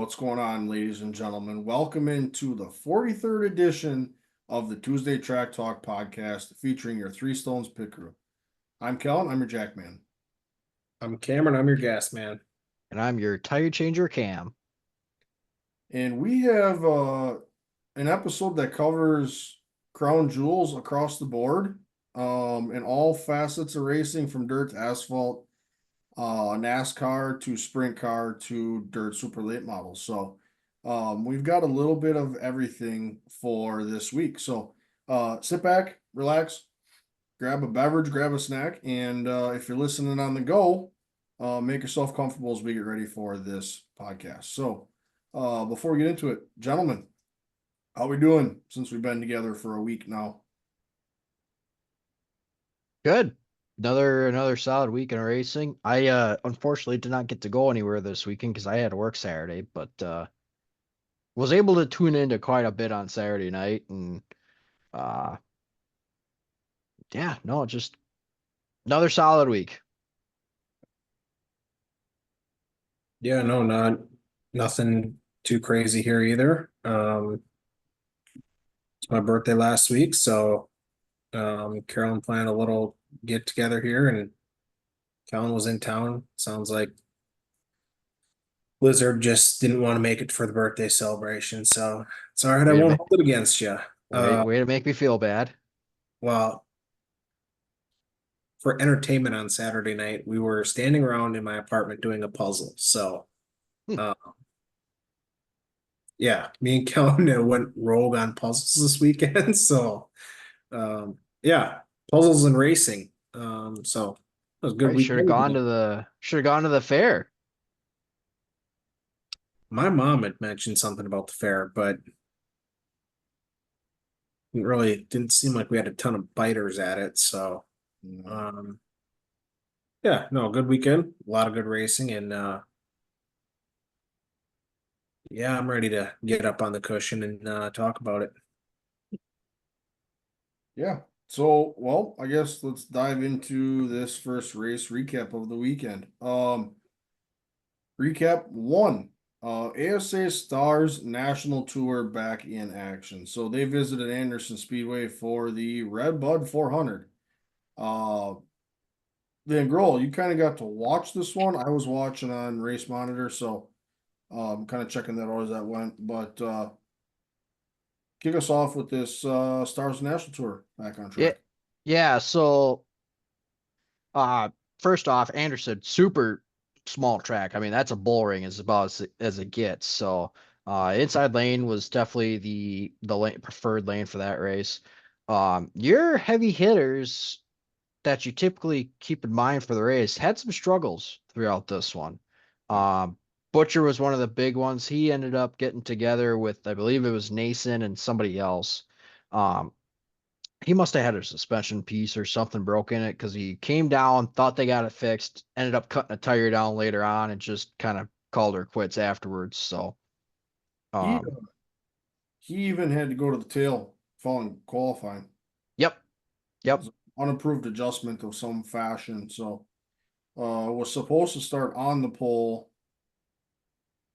What's going on, ladies and gentlemen? Welcome into the 43rd edition of the Tuesday Track Talk podcast featuring your Three Stones pit crew. I'm Kellen, I'm your Jackman. I'm Cameron, I'm your gas man. And I'm your tire changer, Cam. And we have an episode that covers crown jewels across the board in all facets of racing from dirt to asphalt, NASCAR to sprint car to dirt super late models. So we've got a little bit of everything for this week. So sit back, relax, grab a beverage, grab a snack, and if you're listening on the go, make yourself comfortable as we get ready for this podcast. So before we get into it, gentlemen, how we doing since we've been together for a week now? Good. Another solid week in racing. I unfortunately did not get to go anywhere this weekend because I had to work Saturday, but was able to tune into quite a bit on Saturday night and just another solid week. Yeah, no, nothing too crazy here either. It's my birthday last week, so Carolyn planned a little get together here, and Kellen was in town. Sounds like Blizzard just didn't want to make it for the birthday celebration, so it's all right. I won't hold it against you. Way to make me feel bad. Well, for entertainment on Saturday night, we were standing around in my apartment doing a puzzle. So, yeah, me and Kellen went rogue on puzzles this weekend. So, yeah, puzzles and racing. So it was a good Should have weekend. gone to the fair. My mom had mentioned something about the fair, but didn't seem like we had a ton of biters at it. So, yeah, no, good weekend, a lot of good racing, and yeah, I'm ready to get up on the cushion and talk about it. Yeah. So, well, I guess let's dive into this first race recap of the weekend. Recap one. ASA Stars National Tour back in action. So they visited Anderson Speedway for the Redbud 400. Then Grohl, you kind of got to watch this one. I was watching on Race Monitor, so kind of checking that out as that went. But kick us off with this Stars National Tour back on track. Yeah, so first off, Anderson, super small track. I mean, that's a bull ring as about as it gets. So inside lane was definitely the preferred lane for that race. Your heavy hitters that you typically keep in mind for the race had some struggles throughout this one. Butcher was one of the big ones. He ended up getting together with, I believe it was Nason and somebody else. He must have had a suspension piece or something broke in it because he came down, thought they got it fixed, ended up cutting a tire down later on and just kind of called her quits afterwards. So He even had to go to the tail following qualifying. Yep. Unapproved adjustment of some fashion. So was supposed to start on the pole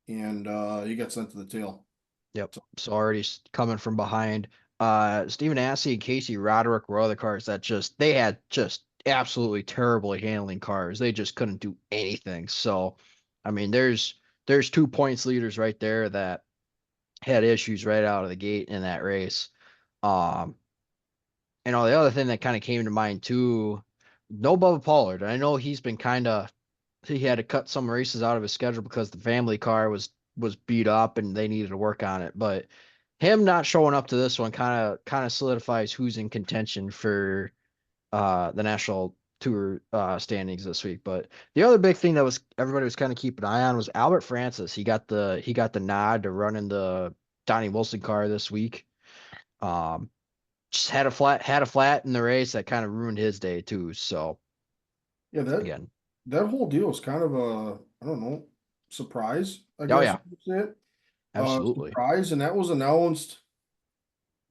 and he got sent to the tail. Yep. So already coming from behind. Stephen Assey and Casey Roderick were other cars that they had just absolutely terribly handling cars. They just couldn't do anything. So, I mean, there's 2 points leaders right there that had issues right out of the gate in that race. The other thing that kind of came to mind too, no Bubba Pollard. I know he had to cut some races out of his schedule because the family car was beat up and they needed to work on it. But him not showing up to this one kind of solidifies who's in contention for the national tour standings this week. But the other big thing that everybody was kind of keeping an eye on was Albert Francis. He got the nod to run in the Donnie Wilson car this week. Just had a flat in the race that kind of ruined his day too. So yeah, that whole deal was kind of a, I don't know, surprise, I guess. Oh yeah, you could say it. absolutely. Surprise, and that was announced.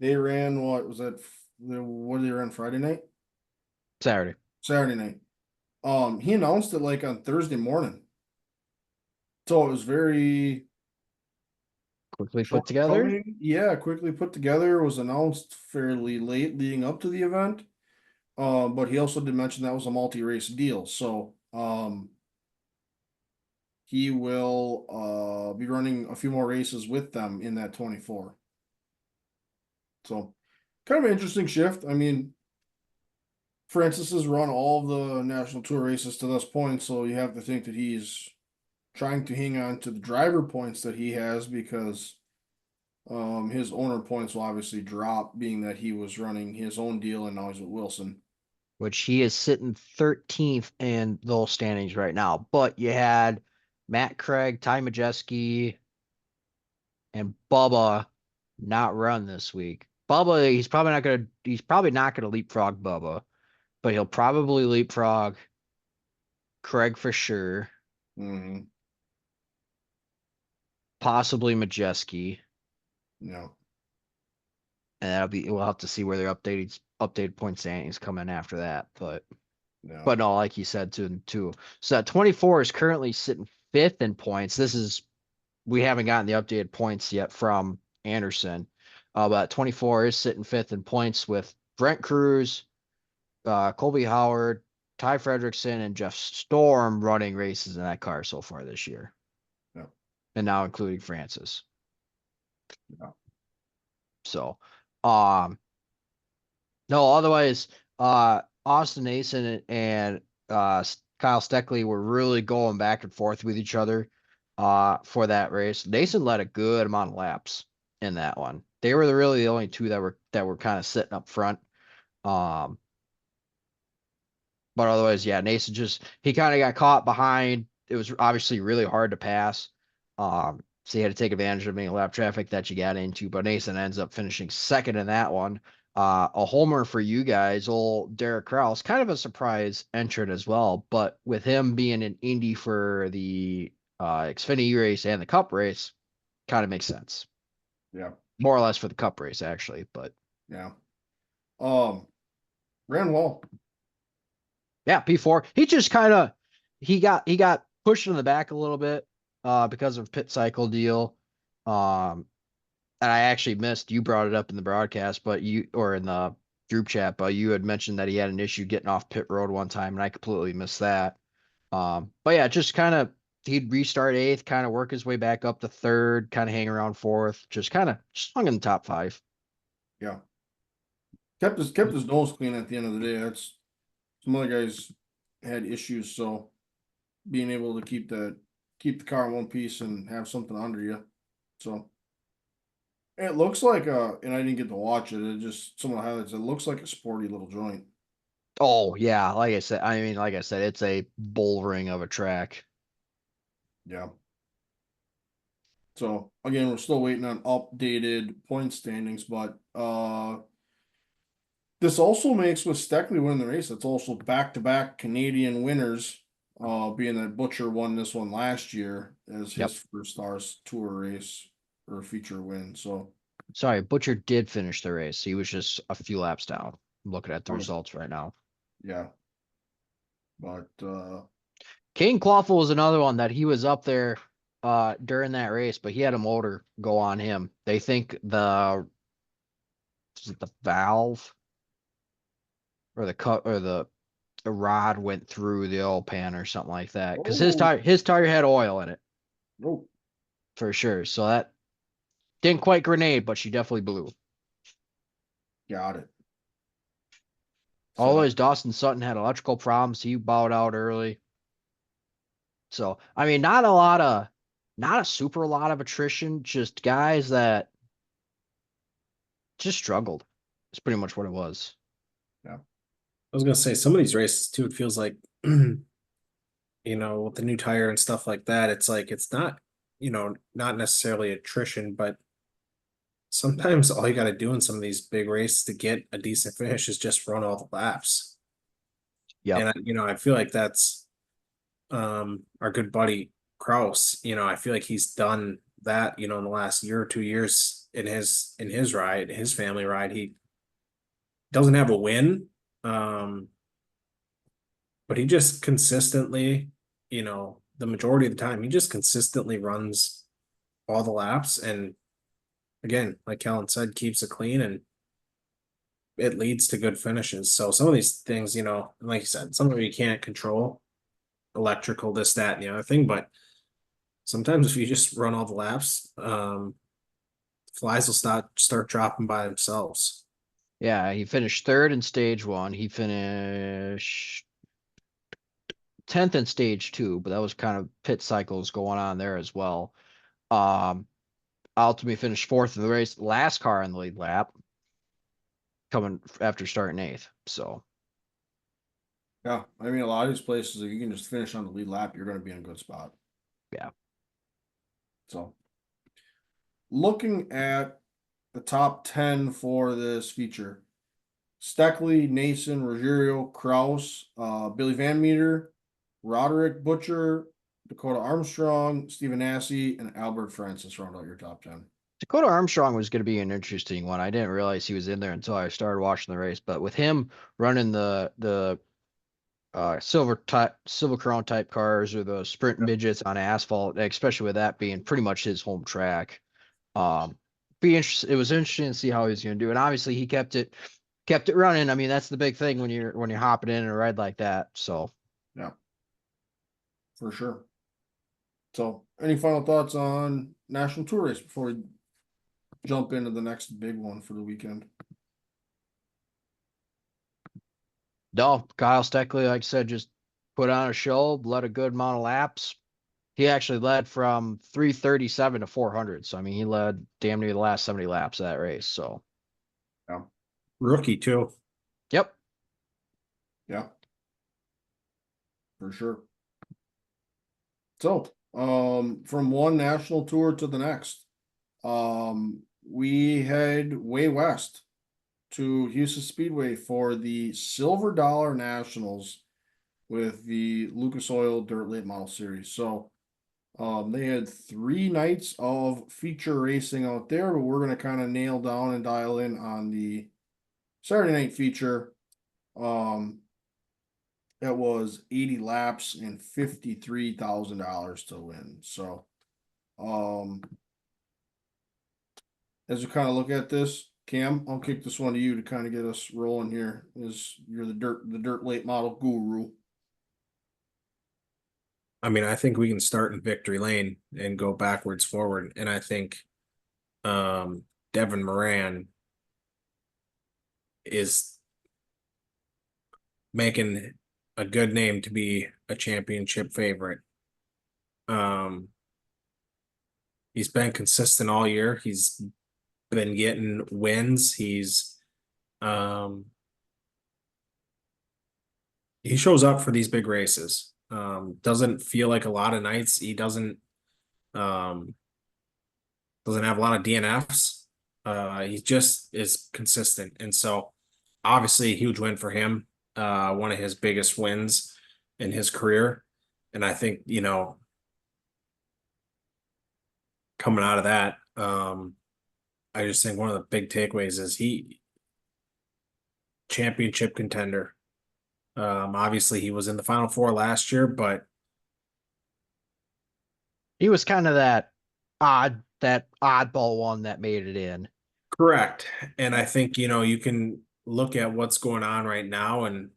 They ran what was that? What did they run Friday night? Saturday night. He announced it like on Thursday morning. So it was very quickly put together. shortcoming. Yeah, quickly put together, was announced fairly late leading up to the event. But he also did mention that was a multi-race deal, so he will be running a few more races with them in that 24. So kind of an interesting shift. I mean, Francis has run all of the national tour races to this point, so you have to think that he's trying to hang on to the driver points that he has because his owner points will obviously drop, being that he was running his own deal and now he's with Wilson. Which he is sitting 13th in those standings right now. But you had Matt Craig, Ty Majeski, and Bubba not run this week. Bubba, he's probably not gonna leapfrog Bubba, but he'll probably leapfrog Craig for sure, Mm-hmm. possibly Majeski. Yeah. And we'll have to see where their updated point standings come in after that. But Yeah. no, like you said, two. So that 24 is currently sitting fifth in points. We haven't gotten the updated points yet from Anderson. But 24 is sitting fifth in points with Brent Cruz, Colby Howard, Ty Fredrickson, and Jeff Storm running races in that car so far this year. Yeah. And now including Francis. Yeah. So, no, otherwise, Austin Nason and Kyle Steckley were really going back and forth with each other for that race. Nason led a good amount of laps in that one. They were really the only two that were kind of sitting up front. But otherwise, yeah, Nason he kind of got caught behind. It was obviously really hard to pass. So you had to take advantage of any lap traffic that you got into. But Nason ends up finishing second in that one. A homer for you guys, old Derek Kraus, kind of a surprise entrant as well. But with him being an Indy for the Xfinity race and the Cup race, kind of makes sense. Yeah. More or less for the Cup race, actually. But Yeah. Ran well. yeah, P4. He just kind of he got pushed in the back a little bit because of pit cycle deal. And I actually missed, you brought it up in the broadcast, or in the group chat, but you had mentioned that he had an issue getting off pit road one time, and I completely missed that. But yeah, just kind of, he'd restart eighth, kind of work his way back up to third, kind of hang around fourth, just kind of hung in the top five. Yeah. Kept his nose clean at the end of the day. That's some other guys had issues, so being able to keep the car in one piece and have something under you. So it looks like and I didn't get to watch it. It just some of the highlights. It looks like a sporty little joint. Oh yeah, like I said, it's a bull ring of a track. Yeah. So again, we're still waiting on updated point standings, but this also makes with Steckley winning the race. It's also back-to-back Canadian winners. Being that Butcher won this one last year as Yep. his first Stars Tour race or feature win. So Sorry, Butcher did finish the race. He was just a few laps down. I'm looking at the Okay. results right now. yeah. But Kane Clawful was another one that he was up there during that race, but he had a motor go on him. They think the valve or the cut or the rod went through the oil pan or something like that. Because his tire had oil in it nope. for sure. So that didn't quite grenade, but she definitely blew. Got it. Always Dawson Sutton had electrical problems. He bowed out early. So I mean, not a super lot of attrition, just guys that just struggled. It's pretty much what it was. I was gonna say some of these races too, it feels like with the new tire and stuff like that, it's like it's not, not necessarily attrition, but sometimes all you gotta do in some of these big races to get a decent finish is just run all the laps. Yep. And I feel like that's our good buddy Kraus, I feel like he's done that, in the last year or 2 years in his ride, his family ride. He doesn't have a win. But he just consistently, the majority of the time, he just consistently runs all the laps. And again, like Kellen said, keeps it clean and it leads to good finishes. So some of these things, like you said, some of it you can't control, electrical, this, that, and the other thing. But sometimes if you just run all the laps, flies will start dropping by themselves. Yeah, he finished third in stage one. He finished 10th in stage two, but that was kind of pit cycles going on there as well. Ultimately finished fourth in the race, last car in the lead lap, coming after starting eighth. So Yeah, I mean, a lot of these places, if you can just finish on the lead lap, you're going to be in a good spot. yeah, So, looking at the top 10 for this feature, Steckley, Nason, Ruggiero, Kraus, Billy Van Meter, Roderick Butcher, Dakota Armstrong, Stephen Assey, and Albert Francis round out your top 10. Dakota Armstrong was going to be an interesting one. I didn't realize he was in there until I started watching the race. But with him running the silver crown type cars or the sprint midgets on asphalt, especially with that being pretty much his home track, be interesting. It was interesting to see how he's going to do. And obviously he kept it running. I mean, that's the big thing when you're hopping in a ride like that. So Yeah, for sure. So, any final thoughts on National Tour race before we jump into the next big one for the weekend? no, Kyle Steckley, like I said, just put on a show, led a good amount of laps. He actually led from 337 to 400. So I mean, he led damn near the last 70 laps of that race. So Yeah, Rookie too. yep. yeah, for sure. So, from one national tour to the next, we head way west to Houston Speedway for the Silver Dollar Nationals with the Lucas Oil Dirt Late Model Series. So, they had 3 nights of feature racing out there, but we're going to kind of nail down and dial in on the Saturday night feature. That was 80 laps and $53,000 to win. So, as we kind of look at this, Cam, I'll kick this one to you to kind of get us rolling here. Is you're the dirt late model guru. I mean, I think we can start in victory lane and go backwards forward. And I think Devin Moran is making a good name to be a championship favorite. He's been consistent all year. He's been getting wins. He shows up for these big races. Doesn't feel like a lot of nights. He um doesn't have a lot of DNFs. He just is consistent. And so obviously a huge win for him. One of his biggest wins in his career. And I think, coming out of that, I just think one of the big takeaways is he championship contender. Obviously he was in the Final Four last year, but He was kind of that oddball one that made it in. correct. And I think, you can look at what's going on right now and,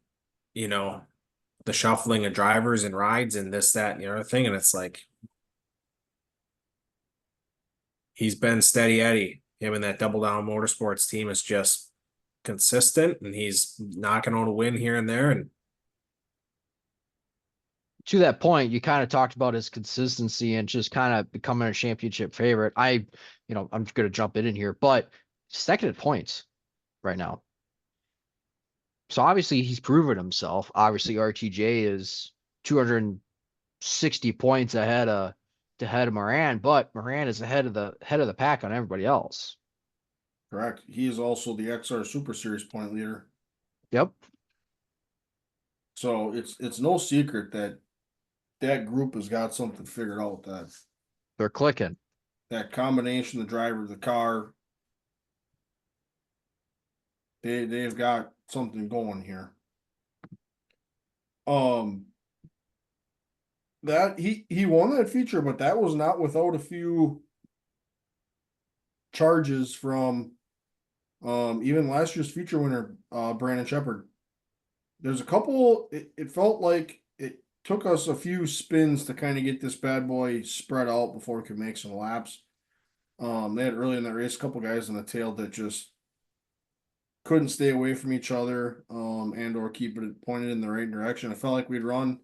the shuffling of drivers and rides and this, that, and the other thing. And it's like, he's been steady Eddie. Him and that Double Down Motorsports team is just consistent and he's knocking on a win here and there. And To that point, you kind of talked about his consistency and just kind of becoming a championship favorite. I'm going to jump in here, but second at points right now. So obviously he's proven himself. Obviously RTJ is 260 points ahead of Moran, but Moran is ahead of the pack on everybody else. Correct. He is also the XR Super Series point leader. Yep. So it's no secret that that group has got something figured out. They're clicking. That combination, the driver, the car, they've got something going here. That he won that feature, but that was not without a few charges from even last year's feature winner, Brandon Shepard. There's a couple, it felt like it took us a few spins to kind of get this bad boy spread out before we could make some laps. They had early in that race, a couple guys in the tail that just couldn't stay away from each other, and or keep it pointed in the right direction. I felt like we'd run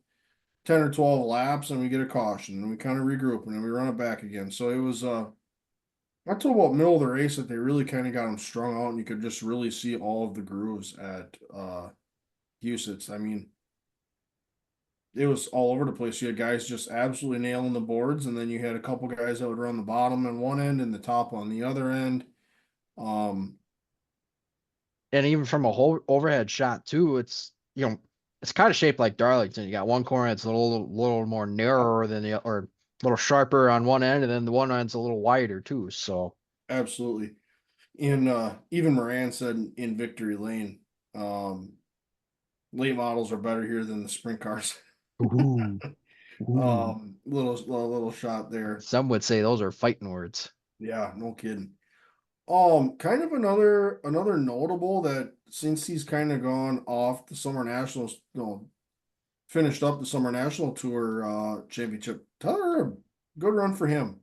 10 or 12 laps and we get a caution and we kind of regroup and then we run it back again. So it was not till about middle of the race that they really kind of got them strung out and you could just really see all of the grooves at Huset's. I mean, it was all over the place. You had guys just absolutely nailing the boards, and then you had a couple guys that would run the bottom on one end and the top on the other end. And even from a whole overhead shot too, it's it's kind of shaped like Darlington. You got one corner that's a little more narrower than the or a little sharper on one end, and then the one end's a little wider too. So Absolutely. And even Moran said in Victory Lane, late models are better here than the sprint cars. ooh, ooh. Little shot there. Some would say those are fighting words. Yeah, no kidding. Kind of another notable that since he's kind of gone off the Summer Nationals, finished up the Summer National Tour championship. Tyler, good run for him.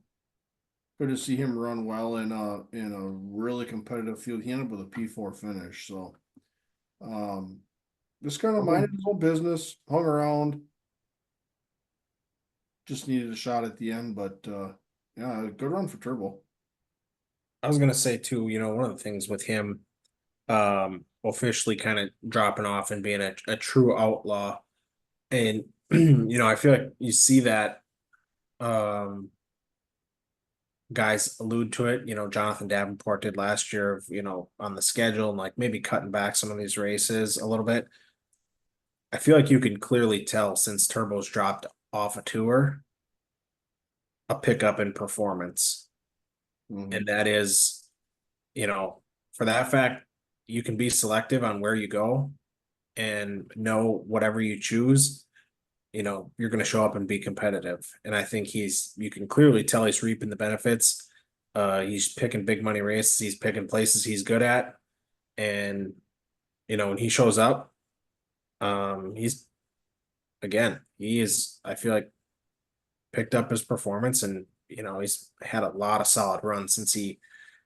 Good to see him run well in a really competitive field. He ended up with a P4 finish. So just kind of minded his own business, hung around. Just needed a shot at the end, but yeah, good run for Turbo. I was gonna say too, one of the things with him officially kind of dropping off and being a true outlaw. And I feel like you see that guys allude to it. Jonathan Davenport did last year of, on the schedule and like maybe cutting back some of these races a little bit. I feel like you can clearly tell since Turbo's dropped off a tour, a pickup in performance. And that is, for that fact, you can be selective on where you go and know whatever you choose, you're going to show up and be competitive. And I think you can clearly tell he's reaping the benefits. He's picking big money races. He's picking places he's good at. And, when he shows up, he is, I feel like, picked up his performance and, he's had a lot of solid runs since he,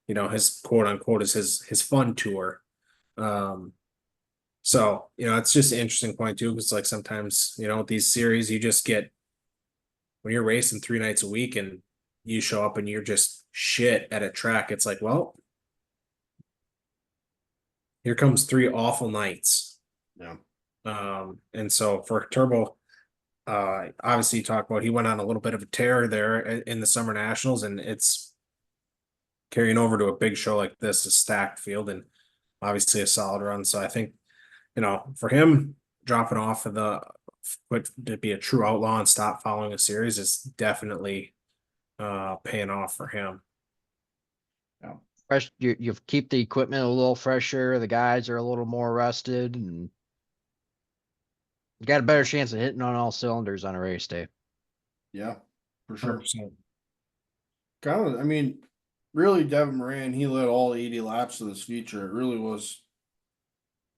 his quote unquote is his fun tour. So, it's just an interesting point too, because like sometimes, with these series, you just get when you're racing 3 nights a week and you show up and you're just shit at a track, it's like, well, here comes 3 awful nights. Yeah. And so for Turbo, obviously you talk about he went on a little bit of a tear there in the Summer Nationals, and it's carrying over to a big show like this, a stacked field, and obviously a solid run. So I think, for him dropping off of to be a true outlaw and stop following a series is definitely paying off for him. Yeah. Fresh, you keep the equipment a little fresher. The guys are a little more rested, and you got a better chance of hitting on all cylinders on a race day. Yeah, for sure. 100%. Kind of, I mean, really, Devin Moran, he led all 80 laps of this feature. It really was.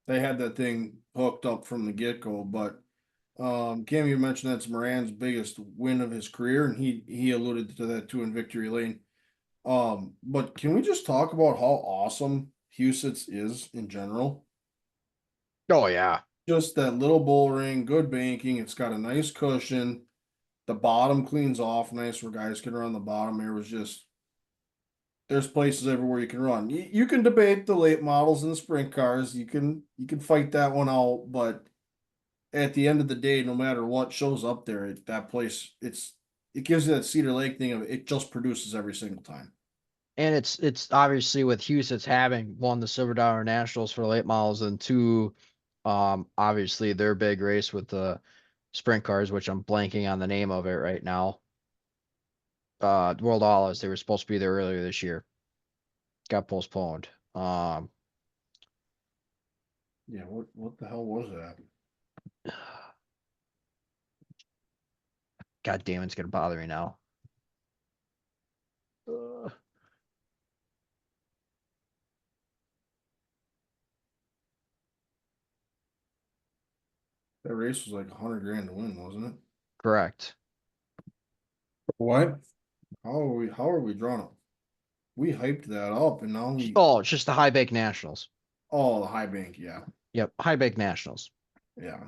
They had that thing hooked up from the get go. But Cam, you mentioned that's Moran's biggest win of his career, and he alluded to that too in Victory Lane. But can we just talk about how awesome Huset's is in general? Oh yeah. Just that little bull ring, good banking. It's got a nice cushion. The bottom cleans off nice where guys can run the bottom. There's places everywhere you can run. You can debate the late models and the sprint cars. You can fight that one out, but at the end of the day, no matter what shows up there, that place it gives you that Cedar Lake thing of it just produces every single time. And it's obviously with Hughes, having won the Silver Dollar Nationals for late models, and 2, obviously their big race with the sprint cars, which I'm blanking on the name of it right now. World Outlaws, they were supposed to be there earlier this year. Got postponed. Yeah, what the hell was that? God damn, it's gonna bother me now. Uh, race was like 100 grand to win, wasn't it? Correct. What? How are we drawing it? We hyped that up and now Oh, it's just the high bank nationals. oh, the high bank, yeah. Yep, high bank nationals. Yeah.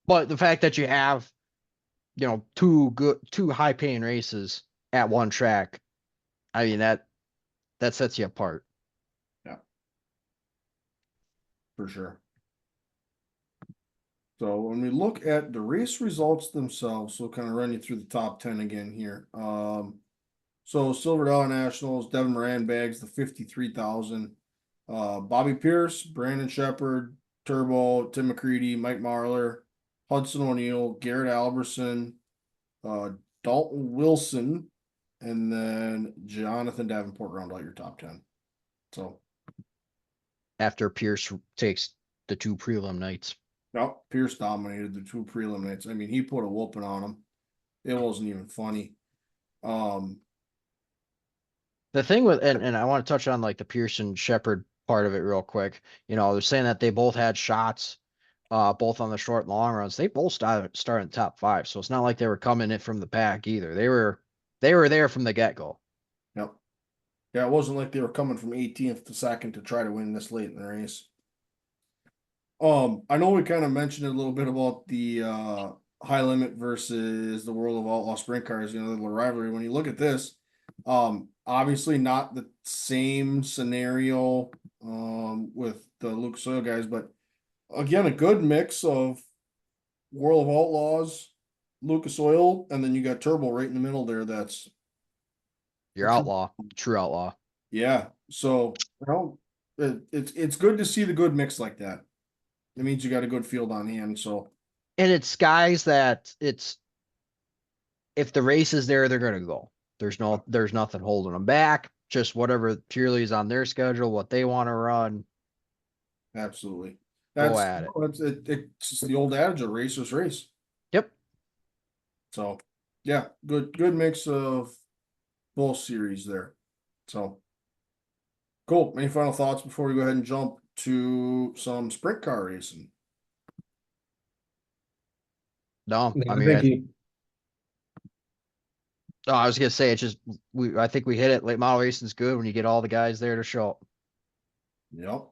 But the fact that you have, two high paying races at one track, I mean that sets you apart. Yeah. For sure. So when we look at the race results themselves, so kind of run you through the top 10 again here. So Silver Dollar Nationals, Devin Moran bags the 53,000. Bobby Pierce, Brandon Shepard, Turbo, Tim McCready, Mike Marler, Hudson O'Neill, Garrett Alberson, uh, Dalton Wilson, and then Jonathan Davenport round out your top 10. So After Pierce takes the 2 prelim nights. no, Pierce dominated the 2 prelim nights. I mean, he put a whooping on him. It wasn't even funny. The thing with and I want to touch on like the Pearson Shepherd part of it real quick. They're saying that they both had shots, both on the short and long runs. They both started in top 5, so it's not like they were coming in from the back either. They were there from the get go. Yep. Yeah, it wasn't like they were coming from 18th to second to try to win this late in the race. I know we kind of mentioned a little bit about the high limit versus the World of Outlaw sprint cars, the little rivalry. When you look at this, obviously not the same scenario with the Lucas Oil guys, but again, a good mix of World of Outlaws, Lucas Oil, and then you got Turbo right in the middle there. That's Your outlaw, true outlaw. yeah. So it's good to see the good mix like that. It means you got a good field on hand. So And it's guys that if the race is there, they're gonna go. There's nothing holding them back. Just whatever purely is on their schedule, what they want to run. absolutely, Go that's at it. it's just the old adage: a racer's race. Yep. So yeah, good mix of both series there. So cool. Any final thoughts before we go ahead and jump to some sprint car racing? No, Yeah, I I mean, think he, I was gonna say it's just I think we hit it. Late model racing's good when you get all the guys there to show up. Yep,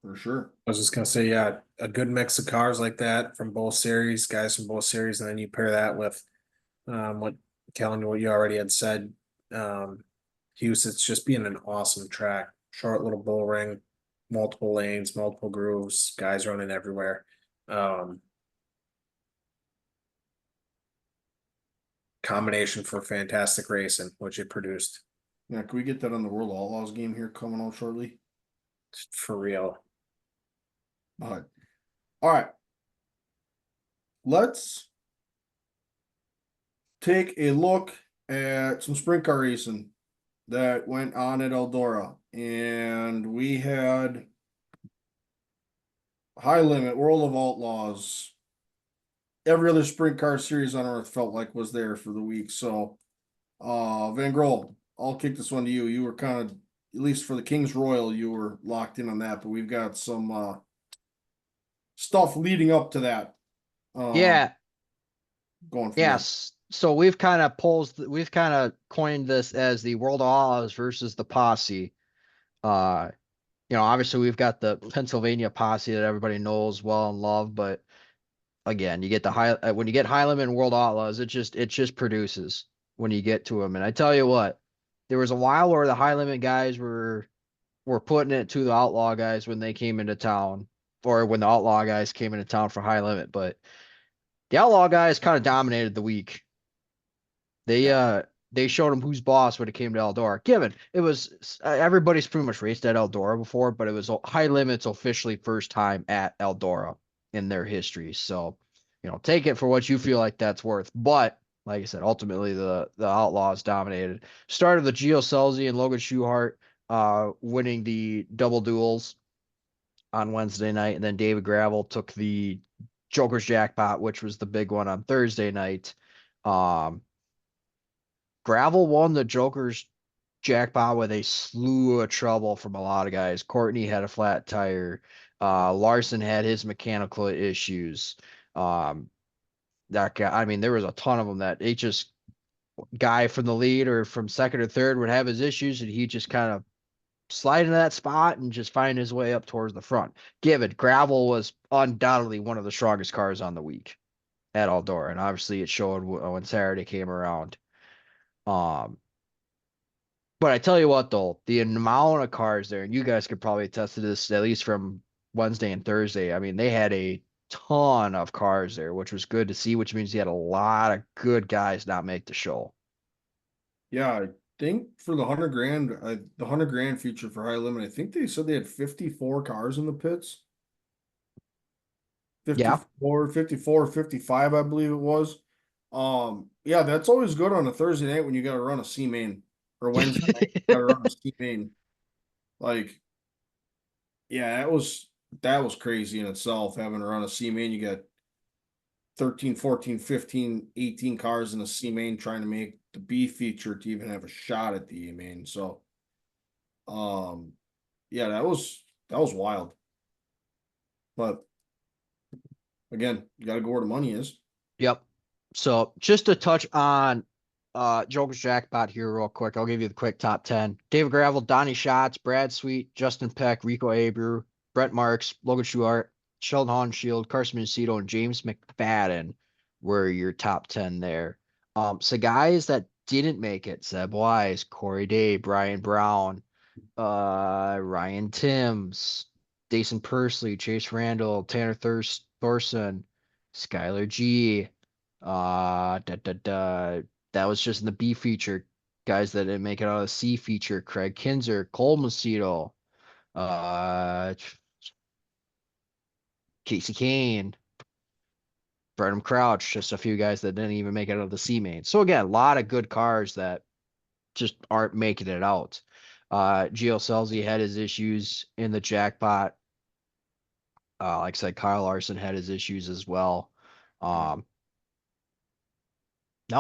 for sure. I was just gonna say, yeah, a good mix of cars like that from both series, guys from both series, and then you pair that with what Kellen, what you already had said. Hughes, it's just being an awesome track. Short little bull ring, multiple lanes, multiple grooves, guys running everywhere. Combination for fantastic racing, which it produced Yeah, can we get that on the World Outlaws game here coming out shortly? for real. But all right, let's take a look at some sprint car racing that went on at Eldora, and we had High Limit, World of Outlaws, every other sprint car series on earth felt like was there for the week. So, Van Grohl, I'll kick this one to you. You were kind of, at least for the King's Royal, you were locked in on that, but we've got some stuff leading up to that. Yeah. Going from there. Yes. So we've kind of coined this as the World of Outlaws versus the Posse. Uh, obviously we've got the Pennsylvania Posse that everybody knows well and love, but again, you get when you get high limit and World Outlaws, it just produces when you get to them. And I tell you what, there was a while where the high limit guys were putting it to the outlaw guys when they came into town, or when the outlaw guys came into town for high limit. But the outlaw guys kind of dominated the week. They showed them who's boss when it came to Eldora. Given it was everybody's pretty much raced at Eldora before, but it was high limits officially first time at Eldora in their history. So, take it for what you feel like that's worth. But like I said, ultimately the Outlaws dominated. Started the Gio Selzy and Logan Schuhart winning the double duels on Wednesday night, and then David Gravel took the Joker's jackpot, which was the big one on Thursday night. Gravel won the Joker's jackpot with a slew of trouble from a lot of guys. Courtney had a flat tire. Larson had his mechanical issues. That guy, I mean, there was a ton of them that it just guy from the lead or from second or third would have his issues and he just kind of slide into that spot and just find his way up towards the front. Given Gravel was undoubtedly one of the strongest cars on the week at Eldora, and obviously it showed when Saturday came around. Um, but I tell you what, though, the amount of cars there, and you guys could probably attest to this at least from Wednesday and Thursday. I mean, they had a ton of cars there, which was good to see, which means you had a lot of good guys not make the show. Yeah, I think for the 100 grand, the 100 grand feature for high limit, I think they said they had 54 cars in the pits. Yeah. 54, 54, 55, I believe it was. Yeah, that's always good on a Thursday night when you got to run a C main, or Wednesday night, you got to run a C main. Like, yeah, that was crazy in itself having to run a C main. You got 13, 14, 15, 18 cars in a C main trying to make the B feature to even have a shot at the A main. So, um, yeah, that was wild. But again, you got to go where the money is. Yep. So just to touch on Joker's Jackpot here real quick. I'll give you the quick top 10. David Gravel, Donnie Schatz, Brad Sweet, Justin Peck, Rico Abreu, Brett Marks, Logan Schuart, Sheldon Hawnshield, Carson Macedo, and James McFadden were your top 10 there. So guys that didn't make it, Zeb Wise, Corey Day, Brian Brown, Ryan Timms, Jason Persley, Chase Randall, Tanner Thorson, Skylar G. That was just in the B feature. Guys that didn't make it out of the C feature. Craig Kinzer, Cole Macedo, uh, Casey Kane, Brenham Crouch, just a few guys that didn't even make it out of the C main. So again, a lot of good cars that just aren't making it out. Gio Selzy had his issues in the jackpot. Like I said, Kyle Larson had his issues as well. No,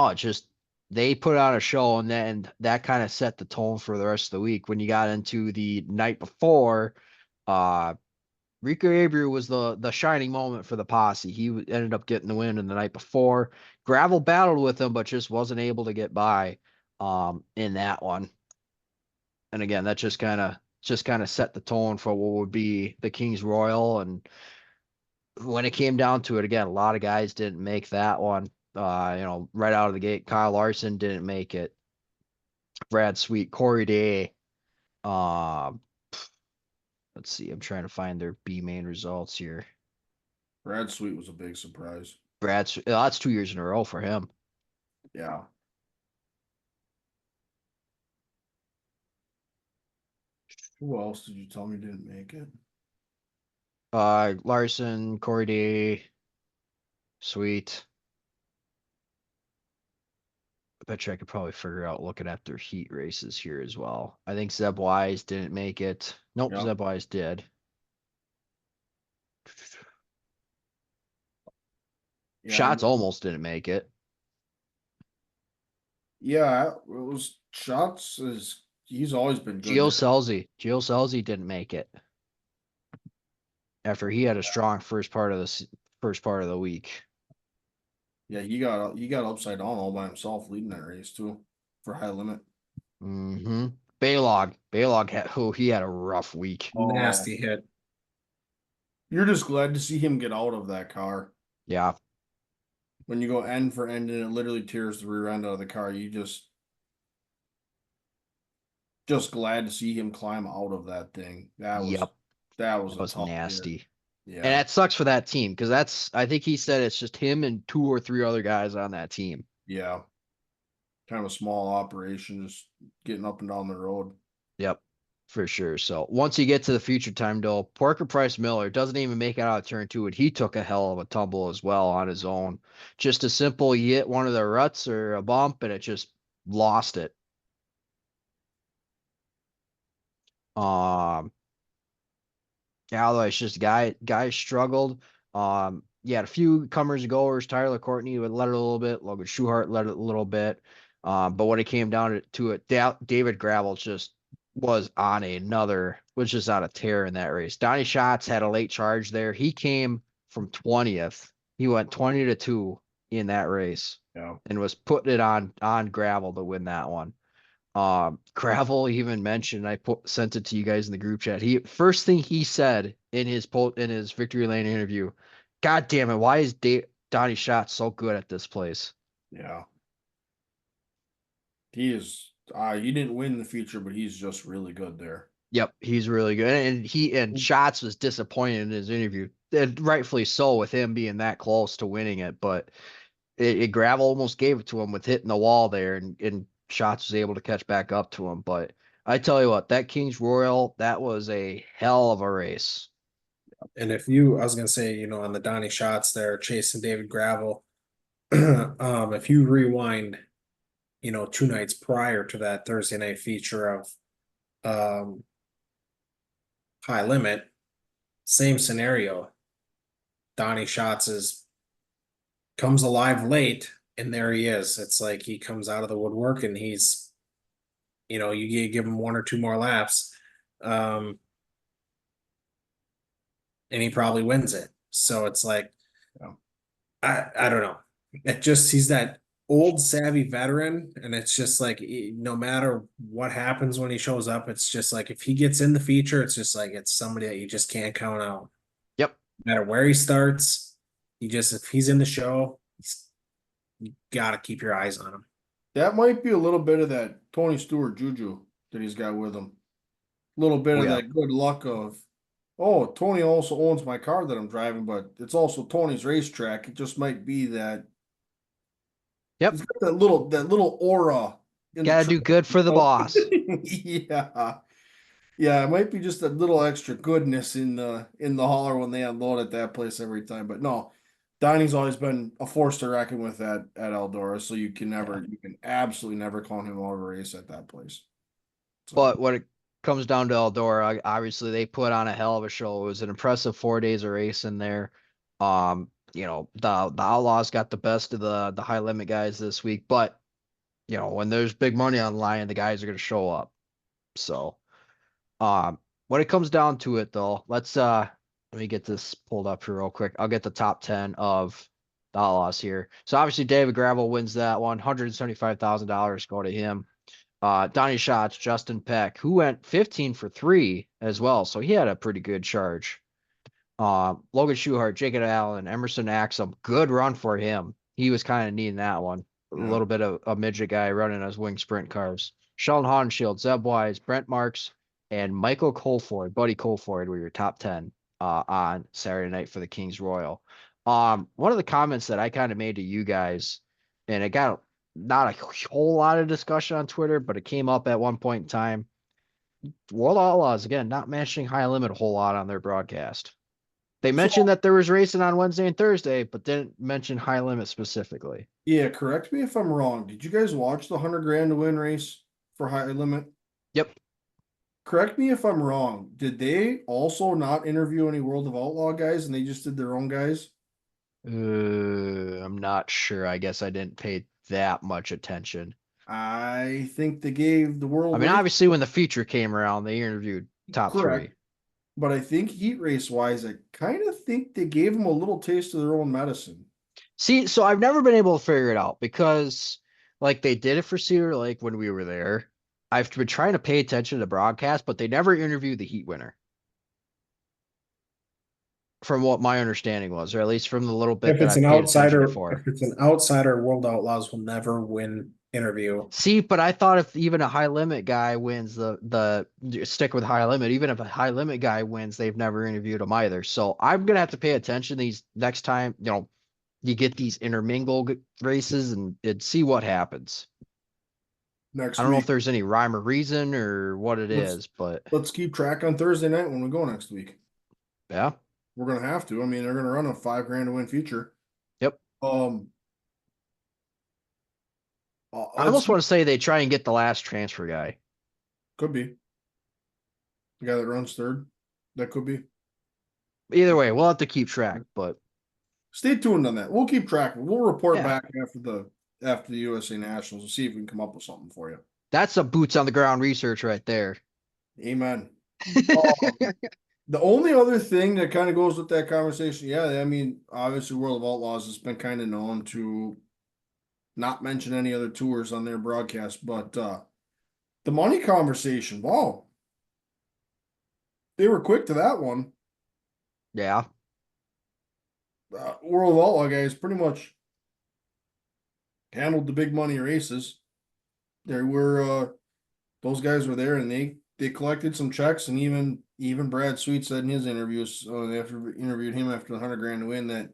it just they put on a show and then that kind of set the tone for the rest of the week. When you got into the night before, uh Rico Abreu was the shining moment for the posse. He ended up getting the win in the night before. Gravel battled with him, but just wasn't able to get by in that one. And again, that just kind of set the tone for what would be the King's Royal. And when it came down to it, again, a lot of guys didn't make that one. Right out of the gate, Kyle Larson didn't make it. Brad Sweet, Corey Day. Um, let's see. I'm trying to find their B main results here. Brad Sweet was a big surprise. That's 2 years in a row for him. Yeah. Who else did you tell me didn't make it? Larson, Corey Day, Sweet. I bet you I could probably figure out looking at their heat races here as well. I think Zeb Wise didn't make it. Nope, Yeah. Zeb Wise did. Yeah, Shots almost didn't make it. yeah, it was shots is he's always been good Gio there. Selzy. Gio Selzy didn't make it after he had a strong first part of the week. Yeah, he got upside down all by himself leading that race too for high limit. Mm-hmm. Baylog he had a rough week. Nasty hit. You're just glad to see him get out of that car. Yeah. When you go end for end and it literally tears the rear end out of the car, you just glad to see him climb out of that thing. That was Yep. that was That a was tough hit. nasty. Yeah. And that sucks for that team because I think he said it's just him and 2 or 3 other guys on that team. Yeah. Kind of a small operation, just getting up and down the road. Yep, for sure. So once you get to the future time, though, Parker Price Miller doesn't even make it out of turn two, and he took a hell of a tumble as well on his own. Just a simple, you hit one of the ruts or a bump, and it just lost it. Um, yeah, although it's just guys struggled. You had a few comers and goers. Tyler Courtney would let it a little bit. Logan Schuhart let it a little bit. But when it came down to it, David Gravel just was just on a tear in that race. Donnie Schatz had a late charge there. He came from 20th. He went 20-2 in that race Yeah. and was putting it on gravel to win that one. Gravel even mentioned, sent it to you guys in the group chat. First thing he said in his victory lane interview, God damn it, why is Donnie Schatz so good at this place? Yeah. He is he didn't win the feature, but he's just really good there. Yep, he's really good. And Schatz was disappointed in his interview. And rightfully so with him being that close to winning it, but gravel almost gave it to him with hitting the wall there, and Schatz was able to catch back up to him. But I tell you what, that Kings Royal, that was a hell of a race. And I was gonna say, on the Donnie shots there, chasing David Gravel, if you rewind, 2 nights prior to that Thursday night feature of High Limit, same scenario. Donnie Schatz comes alive late, and there he is. It's like he comes out of the woodwork, and he's, you give him 1 or 2 more laps, and he probably wins it. So it's like, I don't know. He's that old savvy veteran, and it's just like no matter what happens when he shows up, it's just like if he gets in the feature, it's just like it's somebody that you just can't count out. Yep. No matter where he starts, if he's in the show, you gotta keep your eyes on him. That might be a little bit of that Tony Stewart juju that he's got with him. A little bit of that good luck of, oh, Tony also owns my car that I'm driving, but it's also Tony's racetrack. It just might be that. Yep. He's got that little aura. Gotta do good for the boss. Yeah. Yeah, it might be just a little extra goodness in the hauler when they unload at that place every time. But no, Donnie's always been a force to reckon with at Eldora, so you can absolutely never call him out of a race at that place. So. But when it comes down to Eldora, obviously they put on a hell of a show. It was an impressive 4 days of race in there. The Outlaws got the best of the high limit guys this week, but when there's big money on the line, the guys are going to show up. So, when it comes down to it though, let me get this pulled up here real quick. I'll get the top 10 of the Outlaws here. So obviously David Gravel wins that one. $175,000 go to him. Donnie Schatz, Justin Peck, who went 15 for 3 as well. So he had a pretty good charge. Logan Schuhart, Jacob Allen, Emerson Axum, good run for him. He was kind of needing that one. A little bit of a midget guy running his wing sprint cars. Sheldon Honshield, Zeb Wise, Brent Marks, and Michael Colford, Buddy Colford were your top 10 on Saturday night for the Kings Royal. One of the comments that I kind of made to you guys, and it got not a whole lot of discussion on Twitter, but it came up at one point in time. World Outlaws, again, not mentioning High Limit a whole lot on their broadcast. They mentioned that there was racing on Wednesday and Thursday, but didn't mention High Limit specifically. Yeah, correct me if I'm wrong. Did you guys watch the 100 grand to win race for High Limit? Yep. Correct me if I'm wrong. Did they also not interview any World of Outlaw guys and they just did their own guys? I'm not sure. I guess I didn't pay that much attention. I think they gave the world. I mean, obviously, when the feature came around, they interviewed top 3. But I think heat race wise, I kind of think they gave them a little taste of their own medicine. See, so I've never been able to figure it out because, like, they did it for Cedar Lake when we were there. I've been trying to pay attention to the broadcast, but they never interviewed the heat winner. From what my understanding was, or at least from the little bit If it's that an I paid outsider, attention for. if it's an outsider, World Outlaws will never win interview. See, but I thought if even a high limit guy wins the stick with high limit, even if a high limit guy wins, they've never interviewed him either. So I'm gonna have to pay attention these next time, you get these intermingle races and see what happens. I don't know if there's any rhyme or reason or what it is, but let's keep track on Thursday night when we go next week. Yeah. We're gonna have to. I mean, they're gonna run a 5 grand to win feature. Yep. I almost want to say they try and get the last transfer guy. Could be. The guy that runs third. That could be. Either way, we'll have to keep track, but stay tuned on that. We'll keep track. We'll report back after the USA Nationals and see if we can come up with something for you. That's a boots on the ground research right there. Amen. Um, the only other thing that kind of goes with that conversation, yeah, I mean, obviously World of Outlaws has been kind of known to not mention any other tours on their broadcast, but the money conversation, wow. They were quick to that one. Yeah. World of Outlaw guys pretty much handled the big money races. There were those guys were there and they collected some checks, and even Brad Sweet said in his interviews after interviewed him after the 100 grand win that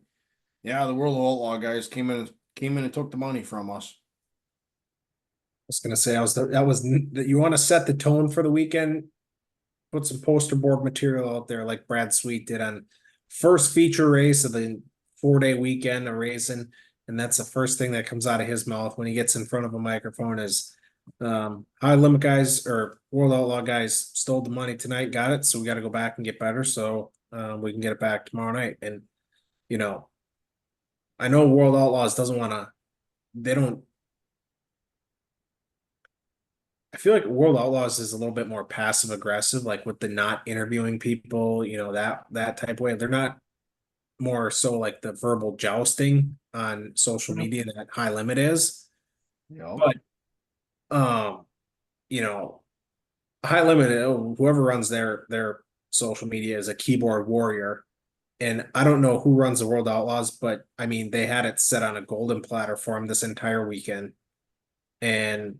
yeah, the World of Outlaw guys came in and took the money from us. was gonna say that was that you want to set the tone for the weekend. Put some poster board material out there like Brad Sweet did on first feature race of the 4-day weekend of racing, and that's the first thing that comes out of his mouth when he gets in front of a microphone is high limit guys or World Outlaw guys stole the money tonight, got it, so we got to go back and get better so we can get it back tomorrow night. And you know, I know World Outlaws doesn't want to, they don't. I feel like World Outlaws is a little bit more passive aggressive, like with the not interviewing people, that type of way. They're not more so like the verbal jousting on social media that High Limit is. Yep. But um, you know, High Limit, whoever runs their social media is a keyboard warrior. And I don't know who runs the World Outlaws, but I mean, they had it set on a golden platter for him this entire weekend. And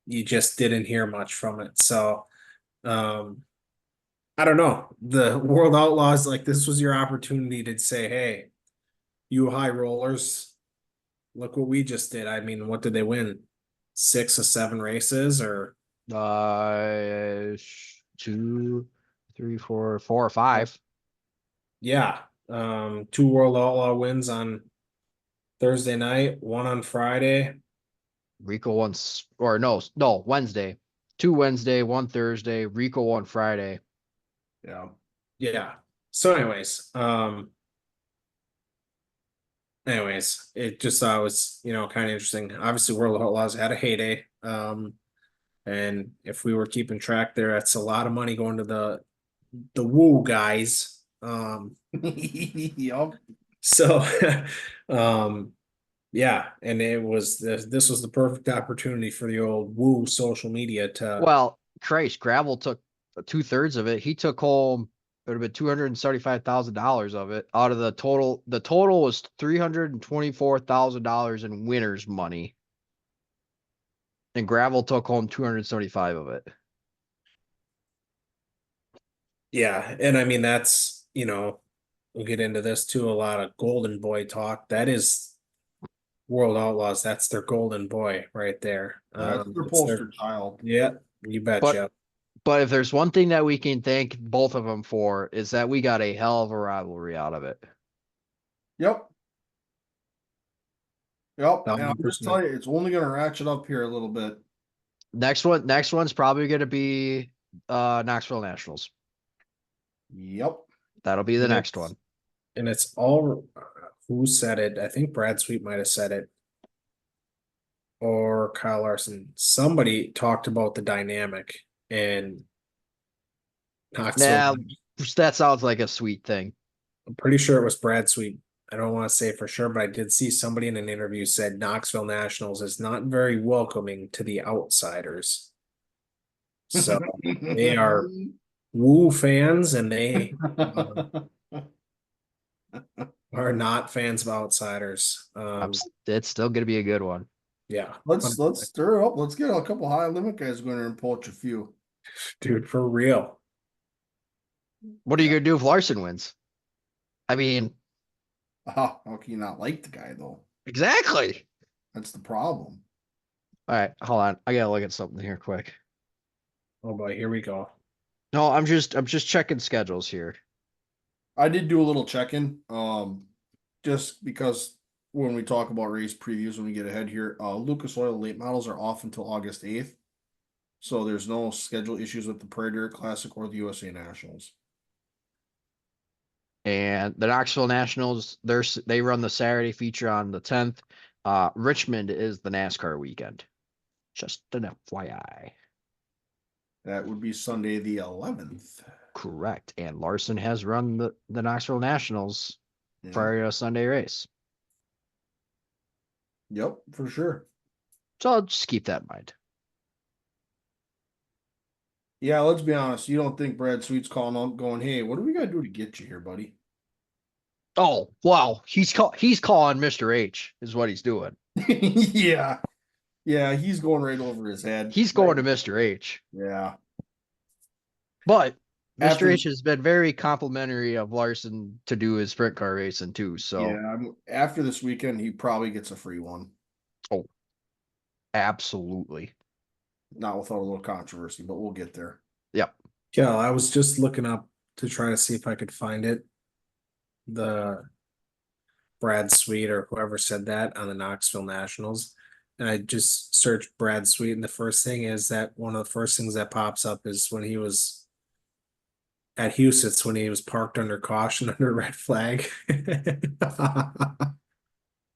you just didn't hear much from it. So I don't know. The World Outlaws, like this was your opportunity to say, hey, you high rollers, look what we just did. I mean, what did they win? 6 or 7 races or 2, 3, 4, 4 or 5. yeah. 2 World Outlaw wins on Thursday night, 1 on Friday. Rico once, or no, Wednesday. 2 Wednesday, 1 Thursday, Rico 1 Friday. Yeah. Yeah. So anyways, it just was, kind of interesting. Obviously, World Outlaws had a heyday. And if we were keeping track there, that's a lot of money going to the woo guys. Yep. So yeah, and this was the perfect opportunity for the old woo social media to Well, Christ, Gravel took 2/3 of it. He took home, it would have been $275,000 of it out of the total. The total was $324,000 in winners' money. And Gravel took home 275 of it. yeah, and I mean that's we'll get into this too, a lot of golden boy talk. That is World Outlaws, that's their golden boy right there. That's their It's poster child. yeah, you But betcha. but if there's one thing that we can thank both of them for is that we got a hell of a rivalry out of it. Yep. Yep. And I'm just 1,000%. telling you, it's only gonna ratchet up here a little bit. Next one's probably gonna be Knoxville Nationals. Yep. That'll be the And next it's- one. And it's all who said it? I think Brad Sweet might have said it, or Kyle Larson. Somebody talked about the dynamic and Knoxville. Now that sounds like a sweet thing. I'm pretty sure it was Brad Sweet. I don't want to say for sure, but I did see somebody in an interview said Knoxville Nationals is not very welcoming to the outsiders. So they are Woo fans, and they are not fans of outsiders. It's still gonna be a good one. Yeah, Let's stir it up. Let's get a couple high limit guys going there and poach a few. dude, for real. What are you gonna do if Larson wins? I mean, How can you not like the guy though? exactly. That's the problem. All right, hold on. I gotta look at something here quick. Oh boy, here we go. No, I'm just checking schedules here. I did do a little check-in, just because when we talk about race previews, when we get ahead here, Lucas Oil late models are off until August 8th. So there's no schedule issues with the Predator Classic or the USA Nationals. And the Knoxville Nationals, they run the Saturday feature on the 10th. Richmond is the NASCAR weekend. Just an FYI. That would be Sunday the 11th. Correct. And Larson has run the Knoxville Nationals Yeah. prior to a Sunday race. Yep, for sure. So I'll just keep that in mind. Yeah, let's be honest. You don't think Brad Sweet's calling up going, hey, what do we got to do to get you here, buddy? Oh, wow. He's calling Mr. H is what he's doing. Yeah. Yeah, he's going right over his head. He's going to Mr. H. Yeah. But After Mr. H has been very complimentary of Larson to do his sprint car racing too. So yeah, after this weekend, he probably gets a free one. oh, absolutely. Not without a little controversy, but we'll get there. Yep. Yeah, I was just looking up to try to see if I could find it. The Brad Sweet or whoever said that on the Knoxville Nationals. And I just searched Brad Sweet, and the first thing is that one of the first things that pops up is when he was at Houston's when he was parked under caution under red flag.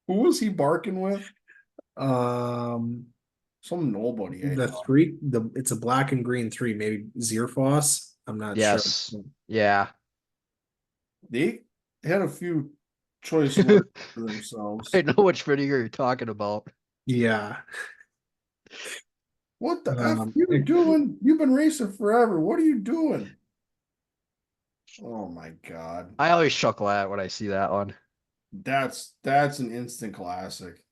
Who was he barking with? um Some nobody. I the thought. it's a black and green 3, maybe Zierfoss. I'm not Yes. sure. Yeah. They had a few choice words for themselves. I know which video you're talking about. Yeah. What the F you doing? You've been racing forever. What are you doing? Oh my God. I always chuckle at when I see that one. That's an instant classic.